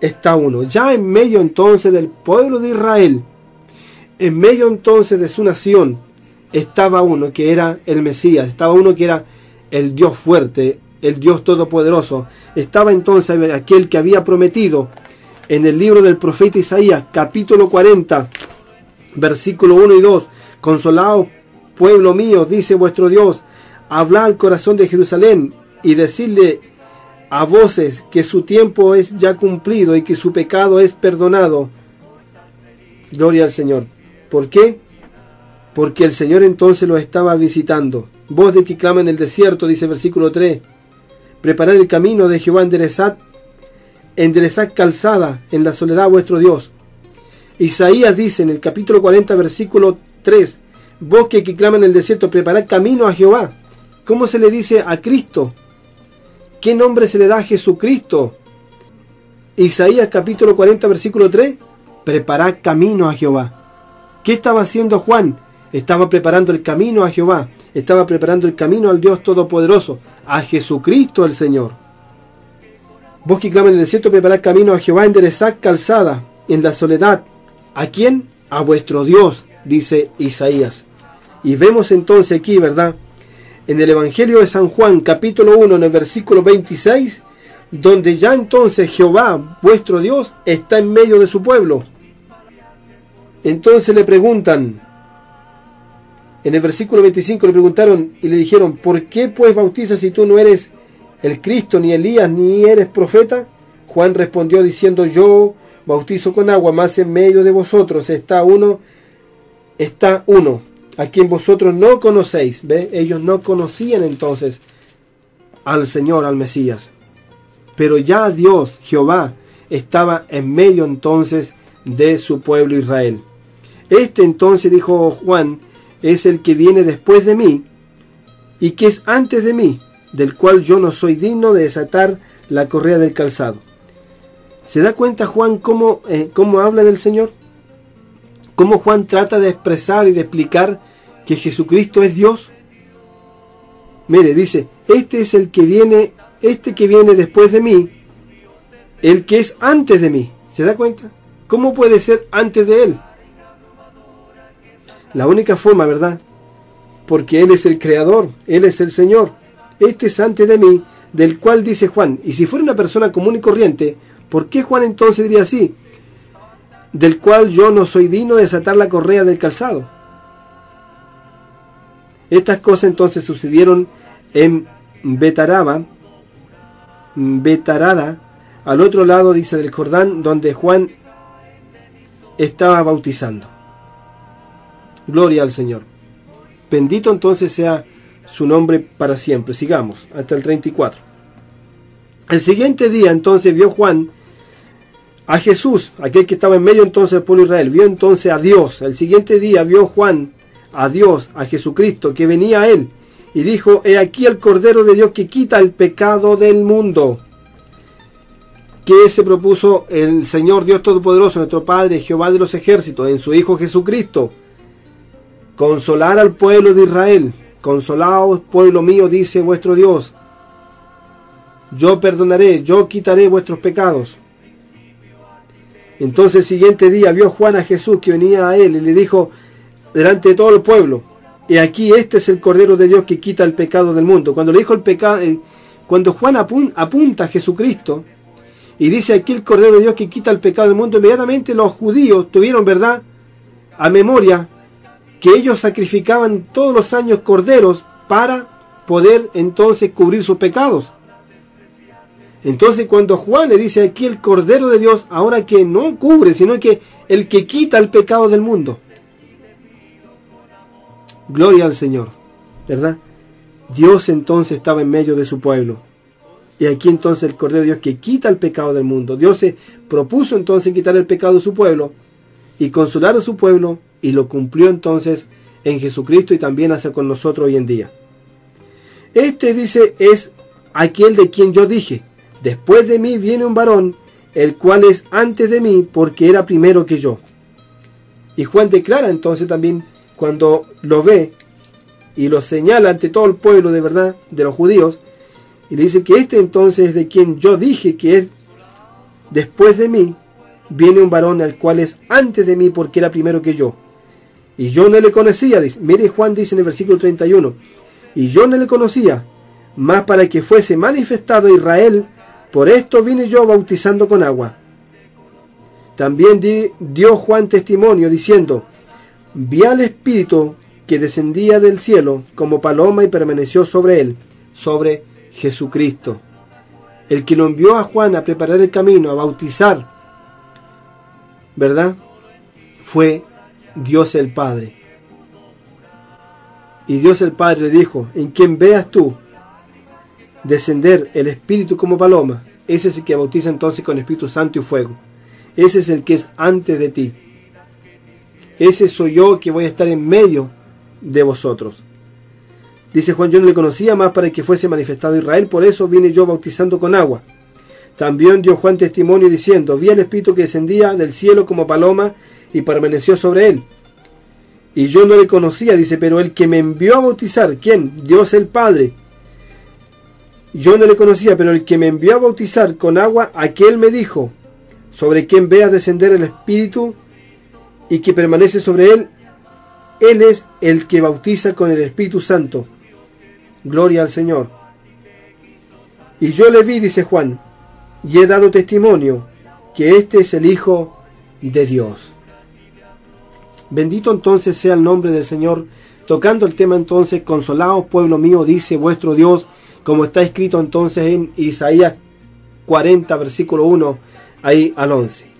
está uno. Ya en medio entonces del pueblo de Israel, en medio entonces de su nación, estaba uno que era el Mesías, estaba uno que era el Dios fuerte, el Dios todopoderoso. Estaba entonces aquel que había prometido en el libro del profeta Isaías, capítulo 40, versículo 1 y 2, consolaos, pueblo mío, dice vuestro Dios, hablad al corazón de Jerusalén y decidle a voces que su tiempo es ya cumplido y que su pecado es perdonado. Gloria al Señor. ¿Por qué? Porque el Señor entonces los estaba visitando. Voz de que clama en el desierto, dice versículo 3. Preparad el camino de Jehová, enderezad calzada en la soledad vuestro Dios. Isaías dice en el capítulo 40, versículo 3, vos que clama en el desierto, preparad camino a Jehová. ¿Cómo se le dice a Cristo? ¿Qué nombre se le da a Jesucristo? Isaías capítulo 40, versículo 3, preparad camino a Jehová. ¿Qué estaba haciendo Juan? Estaba preparando el camino a Jehová, estaba preparando el camino al Dios Todopoderoso, a Jesucristo el Señor. Vos que claman en el desierto, preparad camino a Jehová, enderezad calzada en la soledad. ¿A quién? A vuestro Dios, dice Isaías. Y vemos entonces aquí, ¿verdad?, en el Evangelio de San Juan, capítulo 1, en el versículo 26, donde ya entonces Jehová, vuestro Dios, está en medio de su pueblo. Entonces le preguntan, en el versículo 25 le preguntaron y le dijeron, ¿por qué pues bautizas si tú no eres el Cristo, ni Elías, ni eres profeta? Juan respondió diciendo, yo bautizo con agua, mas en medio de vosotros está uno, a quien vosotros no conocéis. ¿Ve? Ellos no conocían entonces al Señor, al Mesías. Pero ya Dios, Jehová, estaba en medio entonces de su pueblo Israel. Este entonces, dijo Juan, es el que viene después de mí y que es antes de mí, del cual yo no soy digno de desatar la correa del calzado. ¿Se da cuenta Juan cómo habla del Señor? ¿Cómo Juan trata de expresar y de explicar que Jesucristo es Dios? Mire, dice, este es el que viene, que viene después de mí, el que es antes de mí. ¿Se da cuenta? ¿Cómo puede ser antes de Él? La única forma, ¿verdad? Porque Él es el Creador, Él es el Señor. Este es antes de mí, del cual dice Juan. Y si fuera una persona común y corriente, ¿por qué Juan entonces diría así? Del cual yo no soy digno de desatar la correa del calzado. Estas cosas entonces sucedieron en Betarada, al otro lado, dice, del Jordán, donde Juan estaba bautizando. Gloria al Señor. Bendito entonces sea su nombre para siempre. Sigamos hasta el 34. El siguiente día entonces vio Juan a Jesús, aquel que estaba en medio entonces del pueblo de Israel, vio entonces a Dios. El siguiente día vio Juan a Dios, a Jesucristo, que venía a él, y dijo: he aquí el Cordero de Dios que quita el pecado del mundo. ¿Qué se propuso el Señor Dios Todopoderoso, nuestro Padre, Jehová de los ejércitos, en su Hijo Jesucristo? Consolar al pueblo de Israel. Consolaos, pueblo mío, dice vuestro Dios. Yo perdonaré, yo quitaré vuestros pecados. Entonces el siguiente día vio Juan a Jesús que venía a él y le dijo delante de todo el pueblo: he aquí, este es el Cordero de Dios que quita el pecado del mundo. Cuando le dijo el pecado, cuando Juan apunta a Jesucristo y dice aquí el Cordero de Dios que quita el pecado del mundo, inmediatamente los judíos tuvieron, ¿verdad?, a memoria que ellos sacrificaban todos los años corderos para poder entonces cubrir sus pecados. Entonces cuando Juan le dice aquí el Cordero de Dios, ahora que no cubre, sino que el que quita el pecado del mundo. Gloria al Señor, ¿verdad? Dios entonces estaba en medio de su pueblo. Y aquí entonces el Cordero de Dios que quita el pecado del mundo. Dios se propuso entonces quitar el pecado de su pueblo y consolar a su pueblo, y lo cumplió entonces en Jesucristo y también hace con nosotros hoy en día. Este, dice, es aquel de quien yo dije: después de mí viene un varón, el cual es antes de mí, porque era primero que yo. Y Juan declara entonces también, cuando lo ve y lo señala ante todo el pueblo de verdad, de los judíos, y le dice que este entonces es de quien yo dije que es después de mí, viene un varón al cual es antes de mí, porque era primero que yo. Y yo no le conocía, dice. Mire, Juan dice en el versículo 31, y yo no le conocía, mas para que fuese manifestado a Israel, por esto vine yo bautizando con agua. También dio Juan testimonio diciendo: vi al Espíritu que descendía del cielo como paloma y permaneció sobre él, sobre Jesucristo. El que lo envió a Juan a preparar el camino, a bautizar, ¿verdad?, fue Dios el Padre. Y Dios el Padre le dijo: en quien veas tú descender el Espíritu como paloma, ese es el que bautiza entonces con Espíritu Santo y fuego. Ese es el que es antes de ti. Ese soy yo que voy a estar en medio de vosotros. Dice Juan: yo no le conocía, más para que fuese manifestado a Israel, por eso vine yo bautizando con agua. También dio Juan testimonio diciendo: vi al Espíritu que descendía del cielo como paloma y permaneció sobre él. Y yo no le conocía, dice, pero el que me envió a bautizar, ¿quién? Dios el Padre. Yo no le conocía, pero el que me envió a bautizar con agua, aquel me dijo: sobre quien veas descender el Espíritu y que permanece sobre él, él es el que bautiza con el Espíritu Santo. Gloria al Señor. Y yo le vi, dice Juan, y he dado testimonio que este es el Hijo de Dios. Bendito entonces sea el nombre del Señor. Tocando el tema entonces: consolaos, pueblo mío, dice vuestro Dios, como está escrito entonces en Isaías 40, versículo 1, ahí al 11.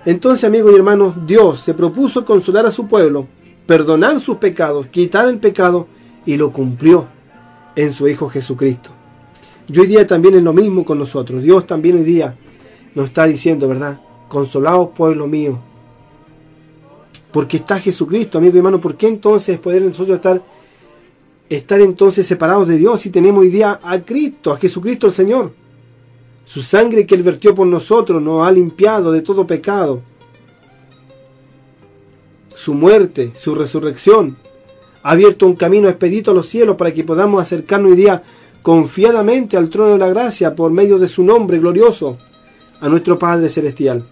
Entonces, amigos y hermanos, Dios se propuso consolar a su pueblo, perdonar sus pecados, quitar el pecado, y lo cumplió en su Hijo Jesucristo. Y hoy día también es lo mismo con nosotros. Dios también hoy día nos está diciendo, ¿verdad? Consolaos, pueblo mío. Porque está Jesucristo, amigo y hermano. ¿Por qué entonces poder nosotros estar entonces separados de Dios si tenemos hoy día a Cristo, a Jesucristo el Señor? Su sangre que Él vertió por nosotros nos ha limpiado de todo pecado. Su muerte, su resurrección, ha abierto un camino expedito a los cielos para que podamos acercarnos hoy día confiadamente al trono de la gracia por medio de su nombre glorioso a nuestro Padre Celestial.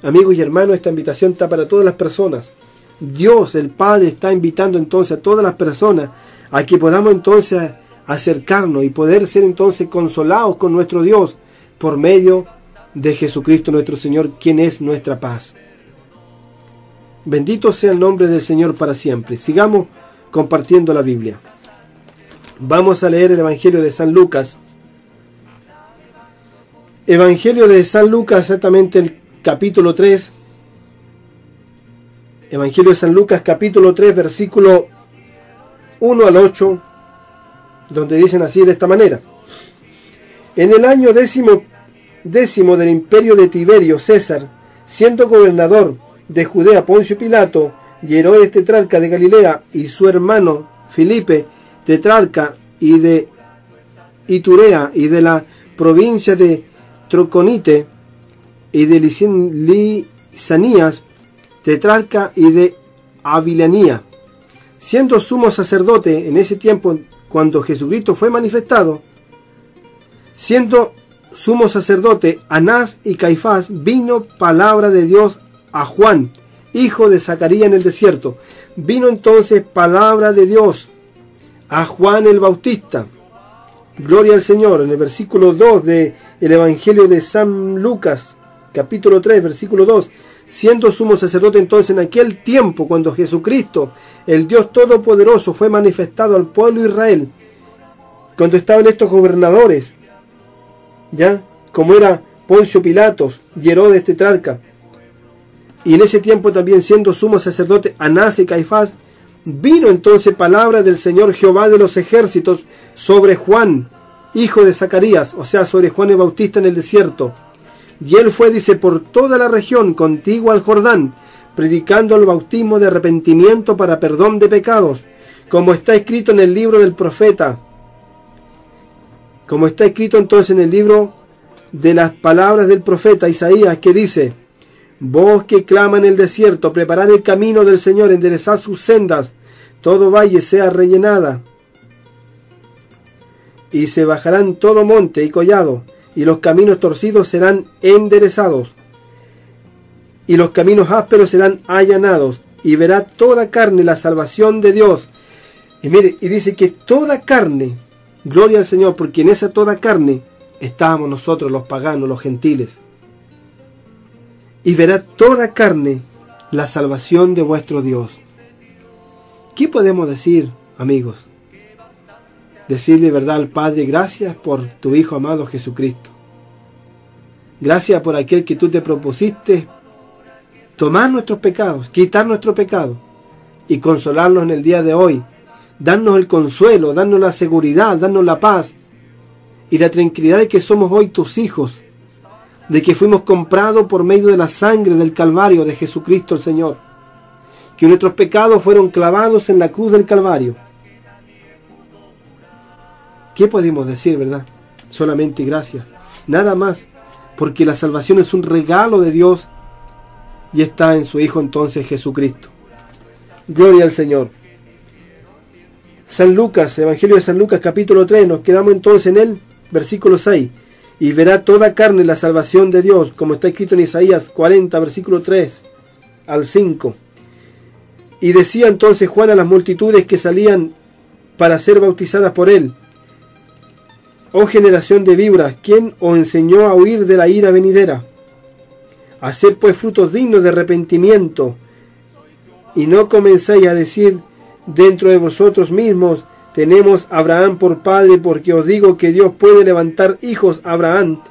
Amigos y hermanos, esta invitación está para todas las personas. Dios, el Padre, está invitando entonces a todas las personas a que podamos entonces acercarnos y poder ser entonces consolados con nuestro Dios por medio de Jesucristo nuestro Señor, quien es nuestra paz. Bendito sea el nombre del Señor para siempre. Sigamos compartiendo la Biblia. Vamos a leer el Evangelio de San Lucas. Evangelio de San Lucas, exactamente el capítulo 3. Evangelio de San Lucas, capítulo 3, versículo 1 al 8, donde dicen así de esta manera: en el año décimo del imperio de Tiberio César, siendo gobernador de Judea Poncio Pilato, y Herodes tetrarca de Galilea, y su hermano Filipe tetrarca y de Iturea y de la provincia de Troconite, y de Lisanías tetrarca y de Avilanía, siendo sumo sacerdote en ese tiempo cuando Jesucristo fue manifestado, siendo sumo sacerdote Anás y Caifás, vino palabra de Dios a Juan, hijo de Zacarías, en el desierto. Vino entonces palabra de Dios a Juan el Bautista. Gloria al Señor. En el versículo 2 del Evangelio de San Lucas, capítulo 3, versículo 2. Siendo sumo sacerdote entonces en aquel tiempo, cuando Jesucristo, el Dios Todopoderoso, fue manifestado al pueblo de Israel, cuando estaban estos gobernadores, ya, como era Poncio Pilatos y Herodes tetrarca, y en ese tiempo también siendo sumo sacerdote Anás y Caifás, vino entonces palabra del Señor Jehová de los ejércitos sobre Juan, hijo de Zacarías, o sea, sobre Juan el Bautista en el desierto. Y él fue, dice, por toda la región contigua al Jordán, predicando el bautismo de arrepentimiento para perdón de pecados, como está escrito en el libro del profeta, como está escrito entonces en el libro de las palabras del profeta Isaías, que dice: voz que clama en el desierto, preparad el camino del Señor, enderezad sus sendas, todo valle sea rellenada, y se bajarán todo monte y collado, y los caminos torcidos serán enderezados, y los caminos ásperos serán allanados, y verá toda carne la salvación de Dios. Y mire, y dice que toda carne, gloria al Señor, porque en esa toda carne estábamos nosotros, los paganos, los gentiles. Y verá toda carne la salvación de vuestro Dios. ¿Qué podemos decir, amigos? Decirle verdad al Padre: gracias por tu Hijo amado Jesucristo. Gracias por aquel que tú te propusiste tomar nuestros pecados, quitar nuestro pecado y consolarnos en el día de hoy. Darnos el consuelo, darnos la seguridad, darnos la paz y la tranquilidad de que somos hoy tus hijos, de que fuimos comprados por medio de la sangre del Calvario de Jesucristo el Señor, que nuestros pecados fueron clavados en la cruz del Calvario. ¿Qué podemos decir, verdad? Solamente gracias, nada más, porque la salvación es un regalo de Dios y está en su Hijo entonces Jesucristo. Gloria al Señor. San Lucas, Evangelio de San Lucas, capítulo 3, nos quedamos entonces en el versículo 6. Y verá toda carne la salvación de Dios, como está escrito en Isaías 40, versículo 3 al 5. Y decía entonces Juan a las multitudes que salían para ser bautizadas por él: oh generación de víboras, ¿quién os enseñó a huir de la ira venidera? Haced pues frutos dignos de arrepentimiento, y no comencéis a decir dentro de vosotros mismos: tenemos a Abraham por padre, porque os digo que Dios puede levantar hijos a Abraham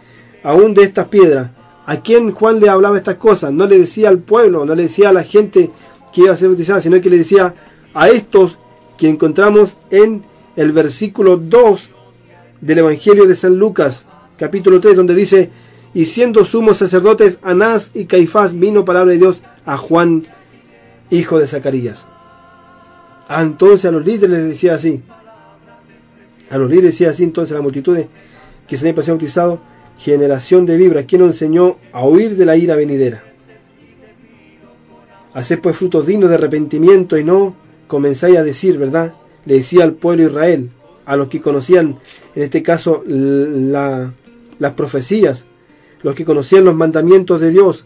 aún de estas piedras. ¿A quién Juan le hablaba estas cosas? No le decía al pueblo, no le decía a la gente que iba a ser bautizada, sino que le decía a estos que encontramos en el versículo 2 del Evangelio de San Lucas, capítulo 3, donde dice: y siendo sumos sacerdotes Anás y Caifás, vino palabra de Dios a Juan, hijo de Zacarías. Entonces a los líderes les decía así, entonces a la multitud que se habían pasado bautizado: generación de víboras, ¿quién nos enseñó a huir de la ira venidera? Haced pues frutos dignos de arrepentimiento y no comenzáis a decir, ¿verdad? Le decía al pueblo de Israel, a los que conocían, en este caso, las profecías, los que conocían los mandamientos de Dios: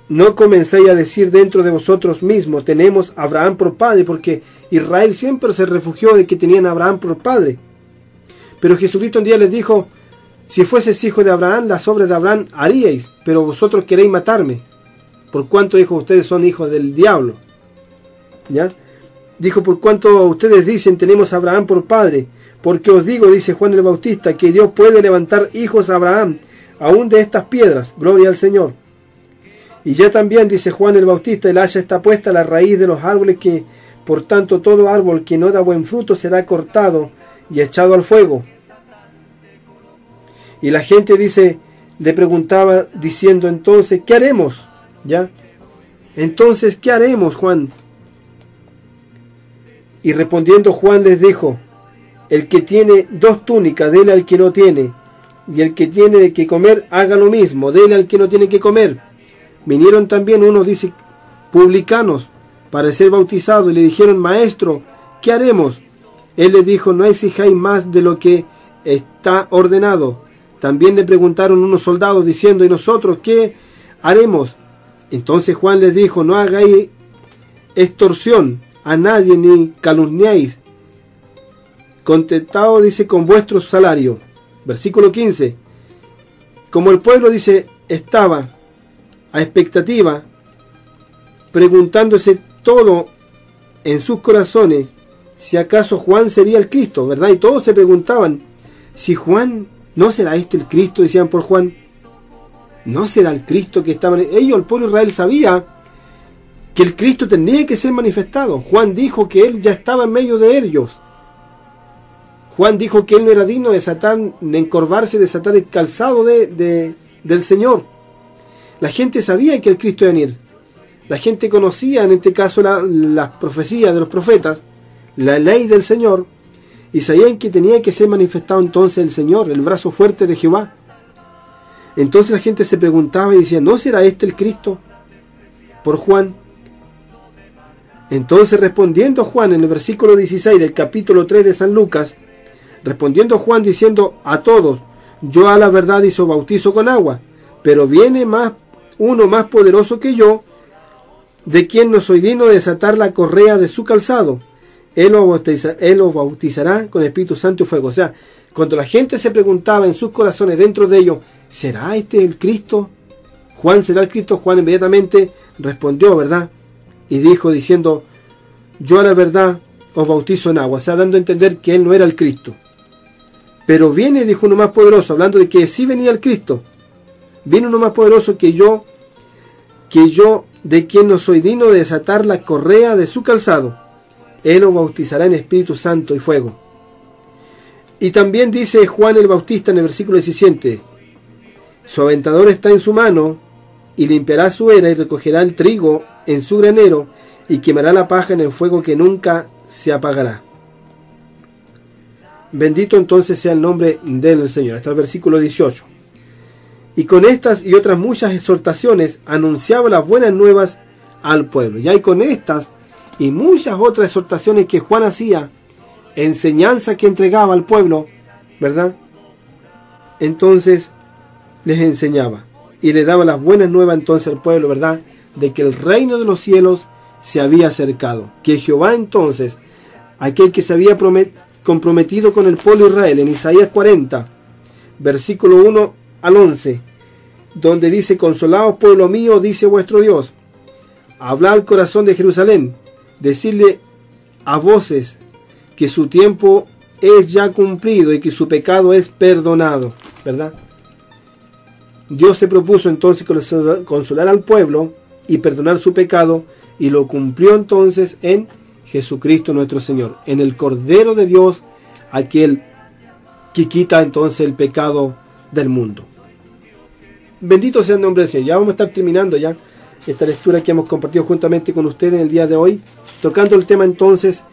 no comenzáis a decir dentro de vosotros mismos: tenemos a Abraham por padre, porque Israel siempre se refugió de que tenían a Abraham por padre. Pero Jesucristo un día les dijo: si fueses hijo de Abraham, las obras de Abraham haríais, pero vosotros queréis matarme, por cuanto, dijo, ustedes son hijos del diablo. ¿Ya? Dijo: por cuanto ustedes dicen tenemos a Abraham por padre, porque os digo, dice Juan el Bautista, que Dios puede levantar hijos a Abraham aún de estas piedras. Gloria al Señor. Y ya también, dice Juan el Bautista, el hacha está puesta a la raíz de los árboles, que por tanto todo árbol que no da buen fruto será cortado y echado al fuego. Y la gente dice, le preguntaba diciendo, entonces, ¿qué haremos? ¿Ya? Entonces, ¿qué haremos, Juan? Y respondiendo Juan les dijo, el que tiene 2 túnicas, dele al que no tiene, y el que tiene que comer, haga lo mismo, dele al que no tiene que comer. Vinieron también unos, dice, publicanos, para ser bautizados, y le dijeron, maestro, ¿qué haremos? Él les dijo, no exijáis más de lo que está ordenado. También le preguntaron unos soldados diciendo, ¿y nosotros qué haremos? Entonces Juan les dijo, no hagáis extorsión a nadie ni calumniáis. Contentado, dice, con vuestro salario. Versículo 15. Como el pueblo, dice, estaba a expectativa, preguntándose todo en sus corazones, si acaso Juan sería el Cristo, ¿verdad? Y todos se preguntaban, si Juan, ¿no será este el Cristo? Decían por Juan, ¿no será el Cristo que estaban? Ellos, el pueblo de Israel, sabía que el Cristo tenía que ser manifestado. Juan dijo que él ya estaba en medio de ellos. Juan dijo que él no era digno de desatar, de encorvarse, de desatar el calzado del Señor. La gente sabía que el Cristo iba a venir. La gente conocía, en este caso, las profecías de los profetas, la ley del Señor, y sabían que tenía que ser manifestado entonces el Señor, el brazo fuerte de Jehová. Entonces la gente se preguntaba y decía, ¿no será este el Cristo? Por Juan. Entonces respondiendo Juan en el versículo 16 del capítulo 3 de San Lucas, respondiendo Juan diciendo a todos, yo a la verdad hizo bautizo con agua, pero viene uno más poderoso que yo, de quien no soy digno de desatar la correa de su calzado. Él os bautizará con Espíritu Santo y fuego. O sea, cuando la gente se preguntaba en sus corazones, dentro de ellos, ¿será este el Cristo? ¿Juan será el Cristo? Juan inmediatamente respondió, ¿verdad? Y dijo diciendo, yo a la verdad os bautizo en agua. O sea, dando a entender que él no era el Cristo. Pero viene, dijo uno más poderoso, hablando de que sí venía el Cristo. Viene uno más poderoso que yo, de quien no soy digno de desatar la correa de su calzado. Él os bautizará en Espíritu Santo y fuego. Y también dice Juan el Bautista en el versículo 17, su aventador está en su mano, y limpiará su era y recogerá el trigo en su granero, y quemará la paja en el fuego que nunca se apagará. Bendito entonces sea el nombre del Señor. Hasta el versículo 18. Y con estas y otras muchas exhortaciones anunciaba las buenas nuevas al pueblo. Y con estas y muchas otras exhortaciones que Juan hacía, enseñanza que entregaba al pueblo, ¿verdad? Entonces les enseñaba y le daba las buenas nuevas entonces al pueblo, ¿verdad? De que el reino de los cielos se había acercado. Que Jehová entonces, aquel que se había comprometido con el pueblo de Israel, en Isaías 40, versículo 1 al 11, donde dice, consolaos pueblo mío, dice vuestro Dios, hablad al corazón de Jerusalén, decirle a voces que su tiempo es ya cumplido y que su pecado es perdonado, ¿verdad? Dios se propuso entonces consolar al pueblo y perdonar su pecado, y lo cumplió entonces en Jesucristo nuestro Señor, en el Cordero de Dios, aquel que quita entonces el pecado del mundo. Bendito sea el nombre del Señor. Ya vamos a estar terminando ya esta lectura que hemos compartido juntamente con ustedes en el día de hoy, tocando el tema entonces,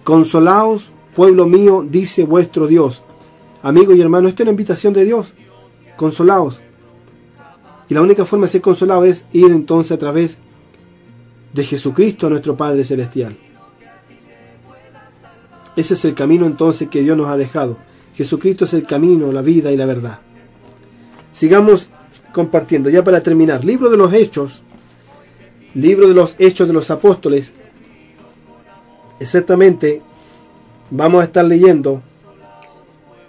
consolaos, pueblo mío, dice vuestro Dios. Amigos y hermanos, esta es una invitación de Dios, consolaos. Y la única forma de ser consolado es ir entonces a través de Jesucristo, nuestro Padre Celestial. Ese es el camino entonces que Dios nos ha dejado. Jesucristo es el camino, la vida y la verdad. Sigamos compartiendo, ya para terminar. Libro de los Hechos de los Apóstoles. Exactamente, vamos a estar leyendo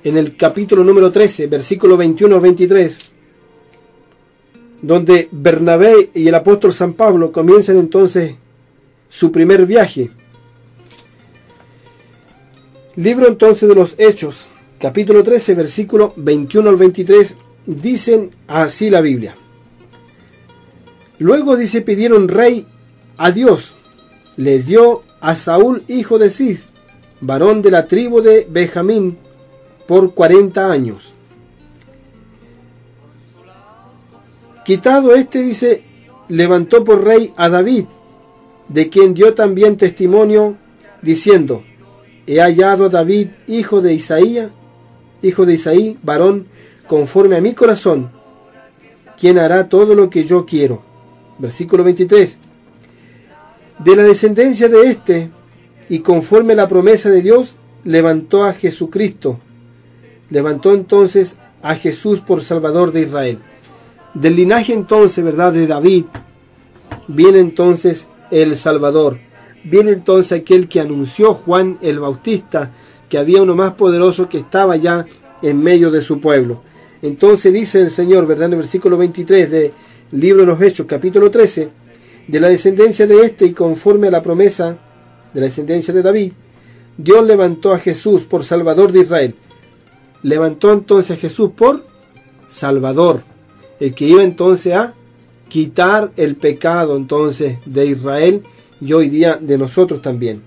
en el capítulo número 13, versículo 21 al 23, donde Bernabé y el apóstol San Pablo comienzan entonces su primer viaje. Libro entonces de los Hechos, capítulo 13, versículo 21 al 23, dicen así la Biblia. Luego dice, pidieron rey a Dios, le dio a Saúl hijo de Cis, varón de la tribu de Benjamín, por 40 años. Quitado este, dice, levantó por rey a David, de quien dio también testimonio, diciendo: he hallado a David, hijo de Isaí, varón conforme a mi corazón, quien hará todo lo que yo quiero. Versículo 23. De la descendencia de este, y conforme a la promesa de Dios, levantó a Jesucristo. Levantó entonces a Jesús por Salvador de Israel. Del linaje entonces, ¿verdad?, de David, viene entonces el Salvador. Viene entonces aquel que anunció Juan el Bautista, que había uno más poderoso que estaba ya en medio de su pueblo. Entonces dice el Señor, ¿verdad?, en el versículo 23 del libro de los Hechos, capítulo 13, de la descendencia de este y conforme a la promesa de la descendencia de David, Dios levantó a Jesús por Salvador de Israel. Levantó entonces a Jesús por Salvador, el que iba entonces a quitar el pecado entonces de Israel y hoy día de nosotros también.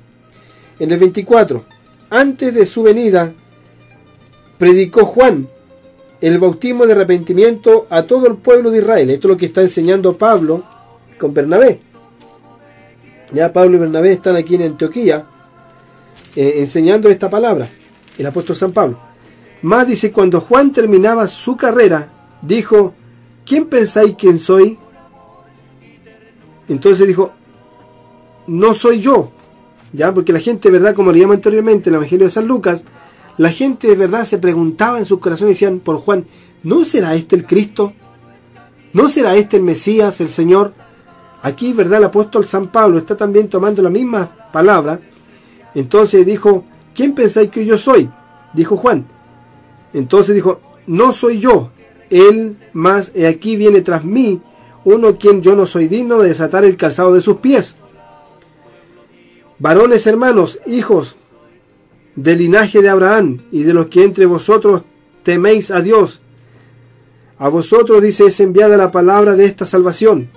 En el 24, antes de su venida, predicó Juan el bautismo de arrepentimiento a todo el pueblo de Israel. Esto es lo que está enseñando Pablo con Bernabé. Ya Pablo y Bernabé están aquí en Antioquía enseñando esta palabra, el apóstol San Pablo. Más dice, cuando Juan terminaba su carrera, dijo: ¿quién pensáis quién soy? Entonces dijo: no soy yo. Ya, porque la gente, ¿verdad?, como le llamo anteriormente en el Evangelio de San Lucas, la gente de verdad se preguntaba en sus corazones y decían por Juan: ¿no será este el Cristo? ¿No será este el Mesías, el Señor? Aquí, ¿verdad?, el apóstol San Pablo está también tomando la misma palabra. Entonces dijo: ¿quién pensáis que yo soy? Dijo Juan. Entonces dijo: no soy yo, él más, aquí viene tras mí uno quien yo no soy digno de desatar el calzado de sus pies. Varones hermanos, hijos del linaje de Abraham, y de los que entre vosotros teméis a Dios, a vosotros, dice, es enviada la palabra de esta salvación.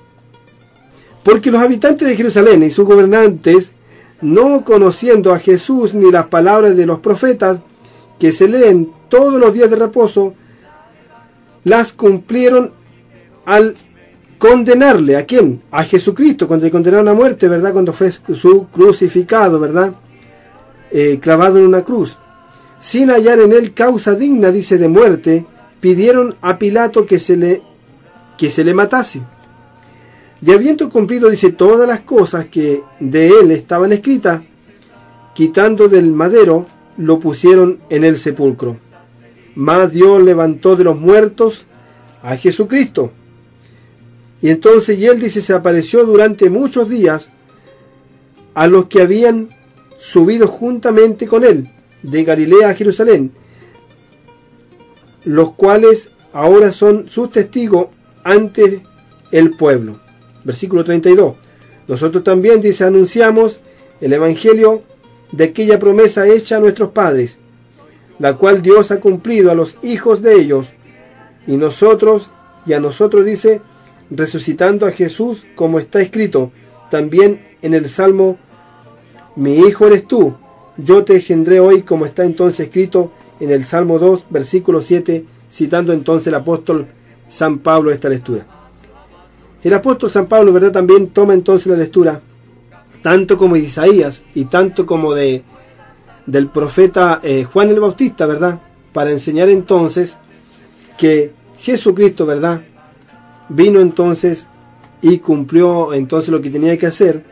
Porque los habitantes de Jerusalén y sus gobernantes, no conociendo a Jesús ni las palabras de los profetas que se leen todos los días de reposo, las cumplieron al condenarle. ¿A quién? A Jesucristo, cuando le condenaron a muerte, ¿verdad?, cuando fue su crucificado, ¿verdad?, clavado en una cruz. Sin hallar en él causa digna, dice, de muerte, pidieron a Pilato que se le matase. Y habiendo cumplido, dice, todas las cosas que de él estaban escritas, quitando del madero, lo pusieron en el sepulcro. Mas Dios levantó de los muertos a Jesucristo. Y entonces, y él, dice, se apareció durante muchos días a los que habían subido juntamente con él de Galilea a Jerusalén, los cuales ahora son sus testigos ante el pueblo. Versículo 32. Nosotros también, dice, anunciamos el evangelio de aquella promesa hecha a nuestros padres, la cual Dios ha cumplido a los hijos de ellos, y a nosotros, dice, resucitando a Jesús, como está escrito también en el Salmo: mi hijo eres tú, yo te engendré hoy, como está entonces escrito en el Salmo 2, versículo 7, citando entonces el apóstol San Pablo esta lectura. El apóstol San Pablo, ¿verdad?, también toma entonces la lectura, tanto como de Isaías y tanto como del profeta Juan el Bautista, ¿verdad?, para enseñar entonces que Jesucristo, ¿verdad?, vino entonces y cumplió entonces lo que tenía que hacer.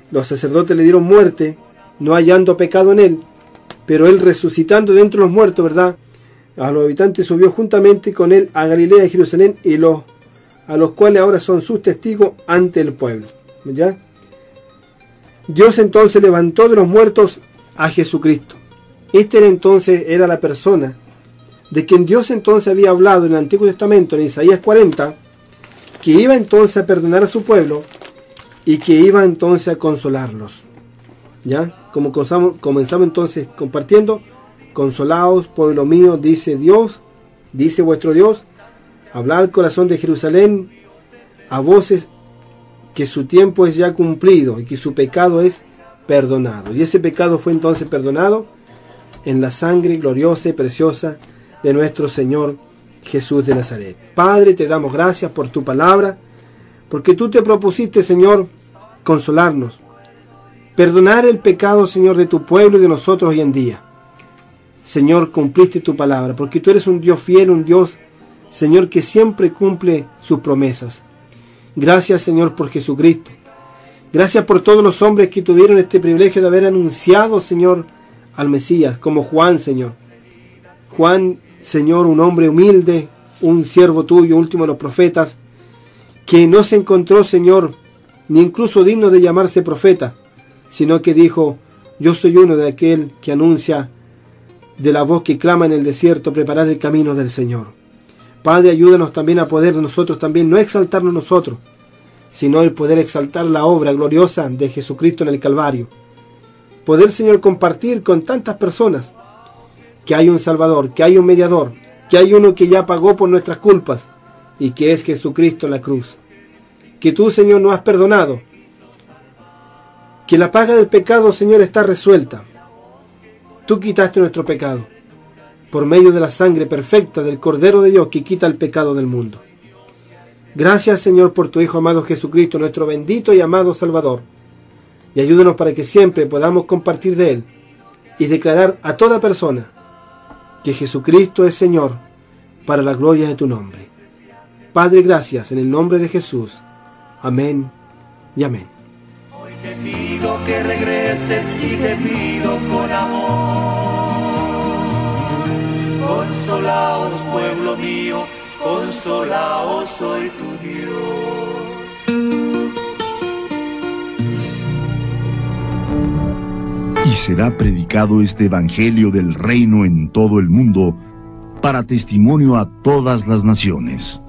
Los sacerdotes le dieron muerte, no hallando pecado en él, pero él, resucitando de entre los muertos, ¿verdad?, a los habitantes subió juntamente con él a Galilea y Jerusalén, y a los cuales ahora son sus testigos ante el pueblo. ¿Ya? Dios entonces levantó de los muertos a Jesucristo. Era la persona de quien Dios entonces había hablado en el Antiguo Testamento, en Isaías 40, que iba entonces a perdonar a su pueblo y que iba entonces a consolarlos. ¿Ya? Como comenzamos entonces compartiendo: consolaos, pueblo mío, dice Dios, dice vuestro Dios, hablad al corazón de Jerusalén a voces, que su tiempo es ya cumplido y que su pecado es perdonado. Y ese pecado fue entonces perdonado en la sangre gloriosa y preciosa de nuestro Señor Jesús de Nazaret. Padre, te damos gracias por tu palabra, porque tú te propusiste, Señor, consolarnos, perdonar el pecado, Señor, de tu pueblo y de nosotros hoy en día. Señor, cumpliste tu palabra, porque tú eres un Dios fiel, un Dios, Señor, que siempre cumple sus promesas. Gracias, Señor, por Jesucristo. Gracias por todos los hombres que tuvieron este privilegio de haber anunciado, Señor, al Mesías, como Juan, Señor. Juan, Señor, un hombre humilde, un siervo tuyo, último de los profetas, que no se encontró, Señor, ni incluso digno de llamarse profeta, sino que dijo: yo soy uno de aquel que anuncia de la voz que clama en el desierto, preparar el camino del Señor. Padre, ayúdanos también a poder nosotros también no exaltarnos nosotros, sino el poder exaltar la obra gloriosa de Jesucristo en el Calvario. Poder, Señor, compartir con tantas personas que hay un Salvador, que hay un mediador, que hay uno que ya pagó por nuestras culpas, y que es Jesucristo en la cruz. Que tú, Señor, nos has perdonado, que la paga del pecado, Señor, está resuelta. Tú quitaste nuestro pecado por medio de la sangre perfecta del Cordero de Dios que quita el pecado del mundo. Gracias, Señor, por tu Hijo amado Jesucristo, nuestro bendito y amado Salvador. Y ayúdanos para que siempre podamos compartir de Él y declarar a toda persona que Jesucristo es Señor, para la gloria de tu nombre. Padre, gracias en el nombre de Jesús. Amén y amén. Hoy te pido que regreses y te pido con amor. Consolaos, pueblo mío, consolaos, soy tu Dios. Y será predicado este evangelio del reino en todo el mundo, para testimonio a todas las naciones.